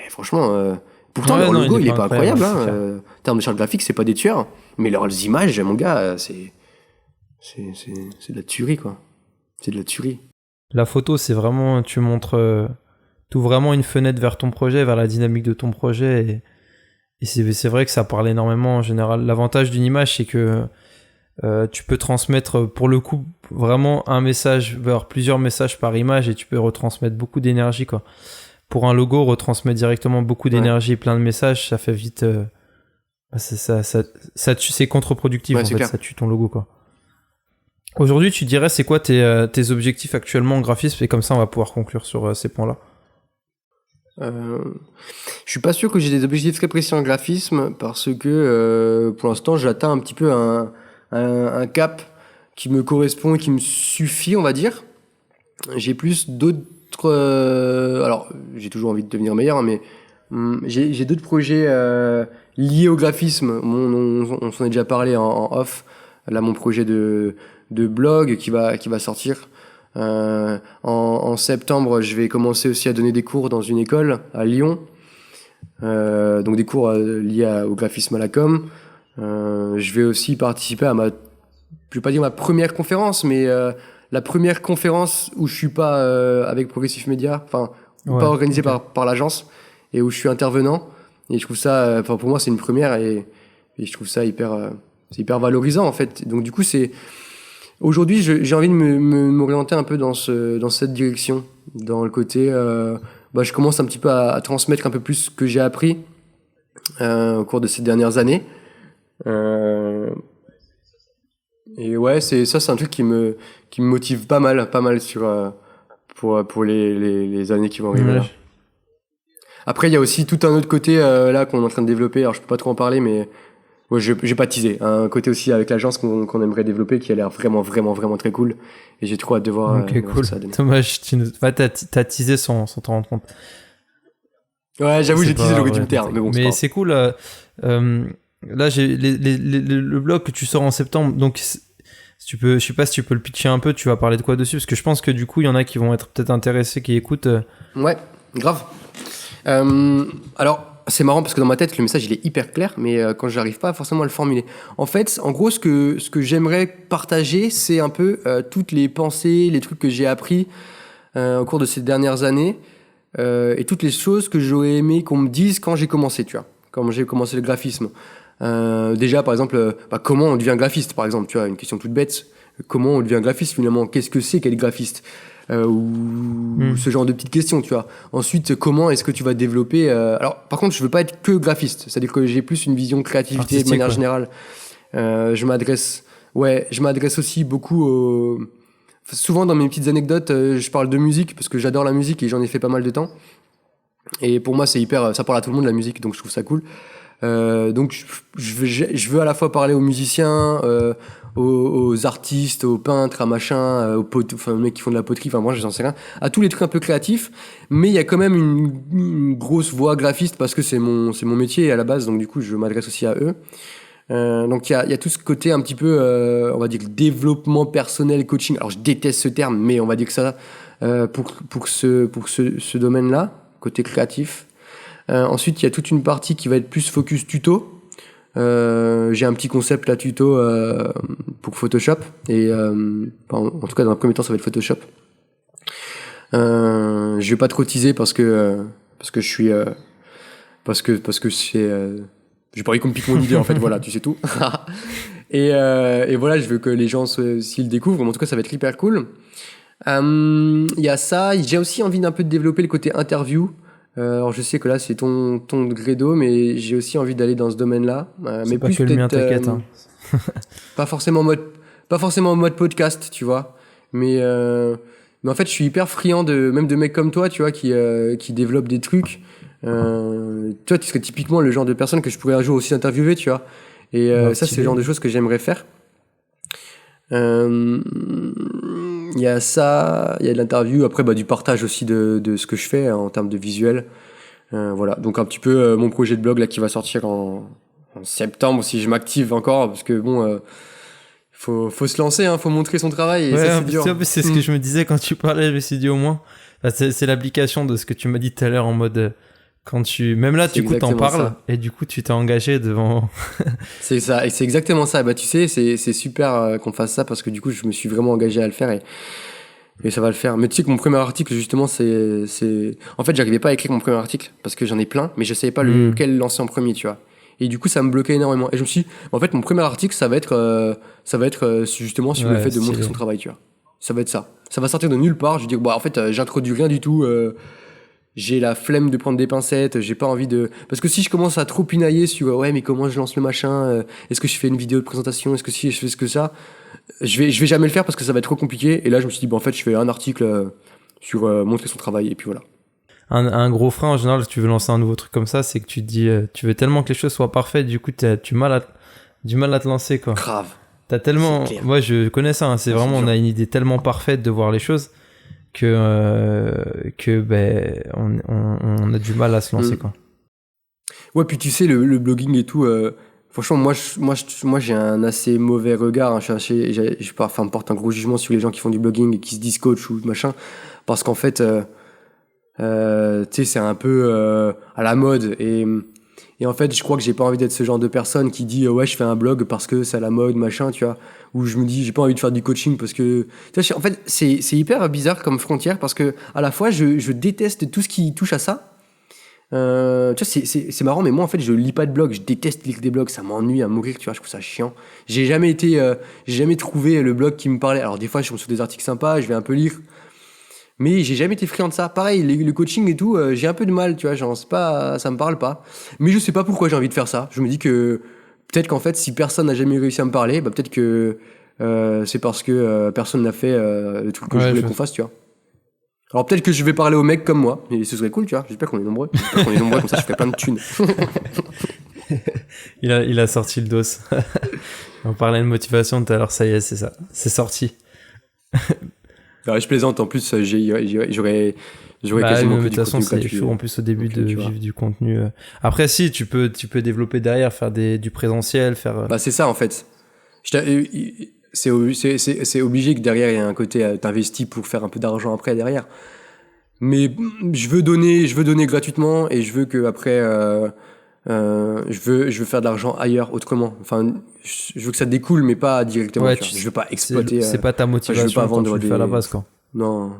Et franchement, pourtant, leur logo, il est pas incroyable. En termes de charte graphique, c'est pas des tueurs. Mais leurs images, mon gars, c'est de la tuerie, quoi. C'est de la tuerie. La photo, c'est vraiment, tu montres, t'ouvres vraiment une fenêtre vers ton projet, vers la dynamique de ton projet. Et c'est vrai que ça parle énormément en général. L'avantage d'une image, c'est que tu peux transmettre, pour le coup, vraiment un message, voire plusieurs messages par image, et tu peux retransmettre beaucoup d'énergie, quoi. Pour un logo, retransmettre directement beaucoup d'énergie et plein de messages, ça fait vite... c'est contre-productif, en fait, clair. Ça tue ton logo, quoi. Aujourd'hui, tu dirais, c'est quoi tes objectifs actuellement en graphisme, et comme ça, on va pouvoir conclure sur ces points-là. Je suis pas sûr que j'ai des objectifs très précis en graphisme, parce que pour l'instant, j'atteins un petit peu un cap qui me correspond et qui me suffit, on va dire. J'ai plus d'autres... alors, j'ai toujours envie de devenir meilleur, mais j'ai d'autres projets liés au graphisme. On s'en est déjà parlé en off. Là, mon projet de blog qui va sortir. En septembre, je vais commencer aussi à donner des cours dans une école à Lyon. Donc des cours liés au graphisme à la com. Je vais aussi participer à je vais pas dire ma première conférence, mais la première conférence où je suis pas avec Progressive Media, enfin pas organisée par l'agence, et où je suis intervenant. Et je trouve ça, pour moi, c'est une première, et je trouve ça c'est hyper valorisant, en fait. Donc du coup, aujourd'hui, j'ai envie de m'orienter un peu dans cette direction, dans le côté, je commence un petit peu à transmettre un peu plus ce que j'ai appris au cours de ces dernières années. Et ouais, c'est un truc qui me motive pas mal pour les années qui vont arriver. Là. Après, il y a aussi tout un autre côté là qu'on est en train de développer. Alors, je peux pas trop en parler, mais ouais, je vais pas teaser. Un côté aussi avec l'agence qu'on aimerait développer, qui a l'air vraiment, vraiment, vraiment très cool. Et j'ai trop hâte de voir. Ok, cool. Ça dommage, t'as teasé sans t'en rendre compte. Ouais, j'avoue, j'ai teasé, j'aurais dû me taire. Mais c'est cool. Là, j'ai le blog que tu sors en septembre. Donc, je sais pas si tu peux le pitcher un peu. Tu vas parler de quoi dessus? Parce que je pense que du coup, il y en a qui vont être peut-être intéressés, qui écoutent. Ouais, grave. Alors, c'est marrant parce que dans ma tête, le message il est hyper clair, mais quand j'arrive pas forcément à le formuler. En fait, en gros, ce que j'aimerais partager, c'est un peu toutes les pensées, les trucs que j'ai appris au cours de ces dernières années, et toutes les choses que j'aurais aimé qu'on me dise quand j'ai commencé, tu vois, quand j'ai commencé le graphisme. Déjà, par exemple, comment on devient graphiste, par exemple, tu vois, une question toute bête. Comment on devient graphiste finalement? Qu'est-ce que c'est qu'être graphiste? Ou ce genre de petites questions, tu vois. Ensuite, comment est-ce que tu vas développer alors, par contre, je veux pas être que graphiste, c'est-à-dire que j'ai plus une vision créativité artistique, de manière générale. Je m'adresse aussi beaucoup souvent dans mes petites anecdotes, je parle de musique parce que j'adore la musique et j'en ai fait pas mal de temps. Et pour moi, c'est ça parle à tout le monde la musique, donc je trouve ça cool. Donc je veux à la fois parler aux musiciens, aux artistes, aux peintres, à machin, aux mecs qui font de la poterie, enfin moi j'en sais rien, à tous les trucs un peu créatifs, mais il y a quand même une grosse voix graphiste parce que c'est mon métier à la base, donc du coup je m'adresse aussi à eux. Donc il y a tout ce côté un petit peu, on va dire développement personnel, coaching. Alors je déteste ce terme, mais on va dire que ça pour ce domaine-là, côté créatif. Ensuite, il y a toute une partie qui va être plus focus tuto. J'ai un petit concept là tuto pour Photoshop et en tout cas dans un premier temps ça va être Photoshop. Je vais pas trop teaser parce que je suis parce que c'est j'ai pas envie qu'on me pique mon idée en fait, voilà, tu sais tout. et voilà, je veux que les gens s'ils le découvrent, en tout cas ça va être hyper cool. Il y a ça, j'ai aussi envie d'un peu de développer le côté interview. Alors je sais que là c'est ton credo, mais j'ai aussi envie d'aller dans ce domaine-là. C'est mais pas plus que le mien, t'inquiète. Hein. pas forcément en mode podcast, tu vois. Mais en fait je suis hyper friand même de mecs comme toi, tu vois, qui développent des trucs. Toi tu serais typiquement le genre de personne que je pourrais un jour aussi interviewer, tu vois. Et ça c'est le genre de choses que j'aimerais faire. Il y a ça, il y a de l'interview, après du partage aussi de ce que je fais hein, en termes de visuel. Voilà, donc un petit peu mon projet de blog là qui va sortir en septembre si je m'active encore, parce que bon, faut se lancer, hein, faut montrer son travail et ça c'est dur. C'est ce que je me disais quand tu parlais, je me suis dit au moins, c'est l'application de ce que tu m'as dit tout à l'heure en mode... Quand même là, du coup, t'en parles ça. Et du coup, tu t'es engagé devant. C'est ça, et c'est exactement ça. Bah, tu sais, c'est super qu'on fasse ça parce que du coup, je me suis vraiment engagé à le faire et ça va le faire. Mais tu sais que mon premier article, justement, en fait, j'arrivais pas à écrire mon premier article parce que j'en ai plein, mais je savais pas lequel lancer en premier, tu vois. Et du coup, ça me bloquait énormément. Et je me suis dit, en fait, mon premier article, ça va être justement sur le fait de montrer son travail, tu vois. Ça va être ça. Ça va sortir de nulle part. Je vais dire, bah, en fait, j'introduis rien du tout. J'ai la flemme de prendre des pincettes, j'ai pas envie de... Parce que si je commence à trop pinailler sur ouais mais comment je lance le machin, est-ce que je fais une vidéo de présentation, est-ce que si je fais ce que ça, je vais jamais le faire parce que ça va être trop compliqué. Et là je me suis dit bon en fait je fais un article sur montrer son travail et puis voilà. Un gros frein en général si tu veux lancer un nouveau truc comme ça, c'est que tu te dis tu veux tellement que les choses soient parfaites, du coup t'as du mal à te lancer quoi. Grave. T'as tellement... Ouais je connais ça, hein. C'est vraiment on a une idée tellement parfaite de voir les choses que ben on a du mal à se lancer quoi. Ouais puis tu sais le blogging et tout franchement moi j'ai un assez mauvais regard hein, je porte un gros jugement sur les gens qui font du blogging et qui se disent coach ou machin parce qu'en fait tu sais c'est un peu à la mode et en fait je crois que j'ai pas envie d'être ce genre de personne qui dit ouais je fais un blog parce que c'est à la mode machin tu vois, où je me dis j'ai pas envie de faire du coaching parce que tu vois, en fait c'est hyper bizarre comme frontière parce que à la fois je déteste tout ce qui touche à ça. Tu vois c'est marrant mais moi en fait je lis pas de blog, je déteste lire des blogs, ça m'ennuie à mourir tu vois, je trouve ça chiant. J'ai jamais trouvé le blog qui me parlait. Alors des fois je tombe sur des articles sympas, je vais un peu lire. Mais j'ai jamais été friand de ça. Pareil, le coaching et tout, j'ai un peu de mal, tu vois, genre, ça me parle pas. Mais je sais pas pourquoi j'ai envie de faire ça. Je me dis que, peut-être qu'en fait, si personne n'a jamais réussi à me parler, bah, peut-être que, c'est parce que, personne n'a fait, le truc que je voulais qu'on fasse, tu vois. Alors, peut-être que je vais parler aux mecs comme moi, et ce serait cool, tu vois. J'espère qu'on est nombreux. Comme ça, je ferai plein de thunes. il a sorti le dos. On parlait de motivation tout à l'heure, ça y est, c'est ça. C'est sorti. Alors, je plaisante, en plus, j'aurais quasiment de toute façon, c'est chaud en plus au début de vivre du contenu. Après, si, tu peux développer derrière, faire du présentiel, faire... Bah, c'est ça, en fait. C'est obligé que derrière, il y ait un côté, t'investis pour faire un peu d'argent après, derrière. Mais je veux donner gratuitement et je veux que après, je veux faire de l'argent ailleurs, autrement. Enfin, je veux que ça découle, mais pas directement. Ouais, je veux pas exploiter. C'est pas ta motivation. Je veux pas vendre quand tu le fais à la base, quoi. Non.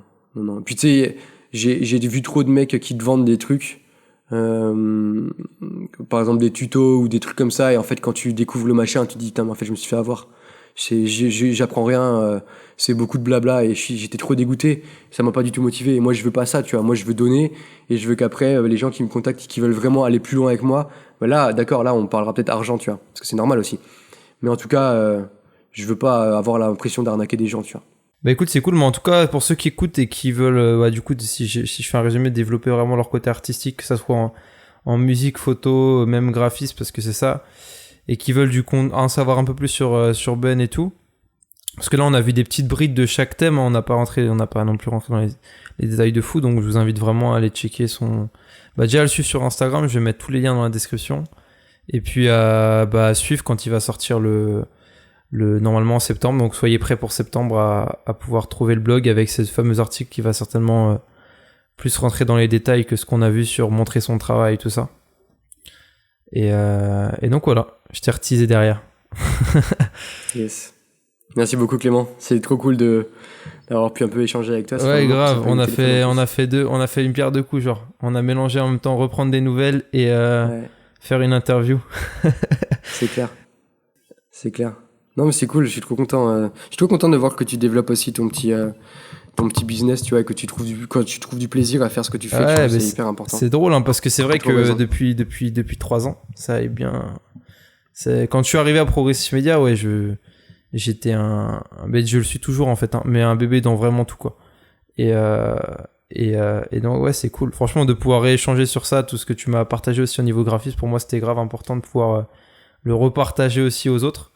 Puis tu sais, j'ai vu trop de mecs qui te vendent des trucs, par exemple des tutos ou des trucs comme ça, et en fait quand tu découvres le machin, tu te dis putain, mais en fait je me suis fait avoir. J'apprends rien, c'est beaucoup de blabla et j'étais trop dégoûté, ça m'a pas du tout motivé. Et moi je veux pas ça, tu vois. Moi je veux donner et je veux qu'après les gens qui me contactent et qui veulent vraiment aller plus loin avec moi, bah là d'accord, là on parlera peut-être argent, tu vois, parce que c'est normal aussi. Mais en tout cas, je veux pas avoir l'impression d'arnaquer des gens, tu vois. Bah écoute, c'est cool, mais en tout cas, pour ceux qui écoutent et qui veulent, du coup, si je fais un résumé, développer vraiment leur côté artistique, que ça soit en musique, photo, même graphisme, parce que c'est ça, et qui veulent en savoir un peu plus sur Ben et tout. Parce que là, on a vu des petites brides de chaque thème, on n'a pas non plus rentré dans les détails de fou, donc je vous invite vraiment à aller checker son... Bah déjà, à le suivre sur Instagram, je vais mettre tous les liens dans la description. Et puis, à suivre quand il va sortir normalement en septembre, donc soyez prêts pour septembre à pouvoir trouver le blog avec ce fameux article qui va certainement plus rentrer dans les détails que ce qu'on a vu sur montrer son travail et tout ça. Et donc voilà, je t'ai reteasé derrière. Yes. Merci beaucoup Clément, c'est trop cool d'avoir pu un peu échanger avec toi. Ouais grave, on a fait une pierre deux coups, genre on a mélangé en même temps reprendre des nouvelles et faire une interview. C'est clair. Non mais c'est cool, je suis trop content. Je suis trop content de voir que tu développes aussi ton petit business, tu vois, et que tu trouves du plaisir à faire ce que tu fais. Ouais, c'est hyper important. C'est drôle, hein, parce que c'est vrai que depuis 3 ans, ça est bien. Quand je suis arrivé à Progressive Media, ouais, j'étais je le suis toujours en fait, hein, mais un bébé dans vraiment tout quoi. Et donc ouais, c'est cool. Franchement, de pouvoir rééchanger sur ça, tout ce que tu m'as partagé aussi au niveau graphisme, pour moi c'était grave important de pouvoir le repartager aussi aux autres.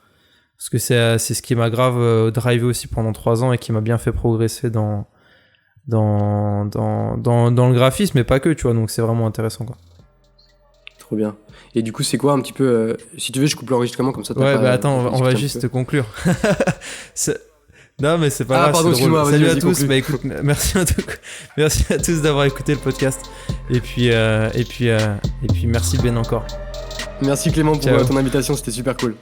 Parce que c'est ce qui m'a grave drivé aussi pendant 3 ans et qui m'a bien fait progresser dans le graphisme, mais pas que, tu vois, donc c'est vraiment intéressant, quoi. Trop bien. Et du coup, c'est quoi un petit peu... si tu veux, je coupe l'enregistrement comme ça. Ouais, bah attends, on va juste conclure. Non, mais c'est pas grave, pardon, c'est drôle. Salut à tous. conclue. Bah écoute, merci à tous d'avoir écouté le podcast. Et puis merci Ben encore. Merci Clément pour Ciao. ton invitation, c'était super cool.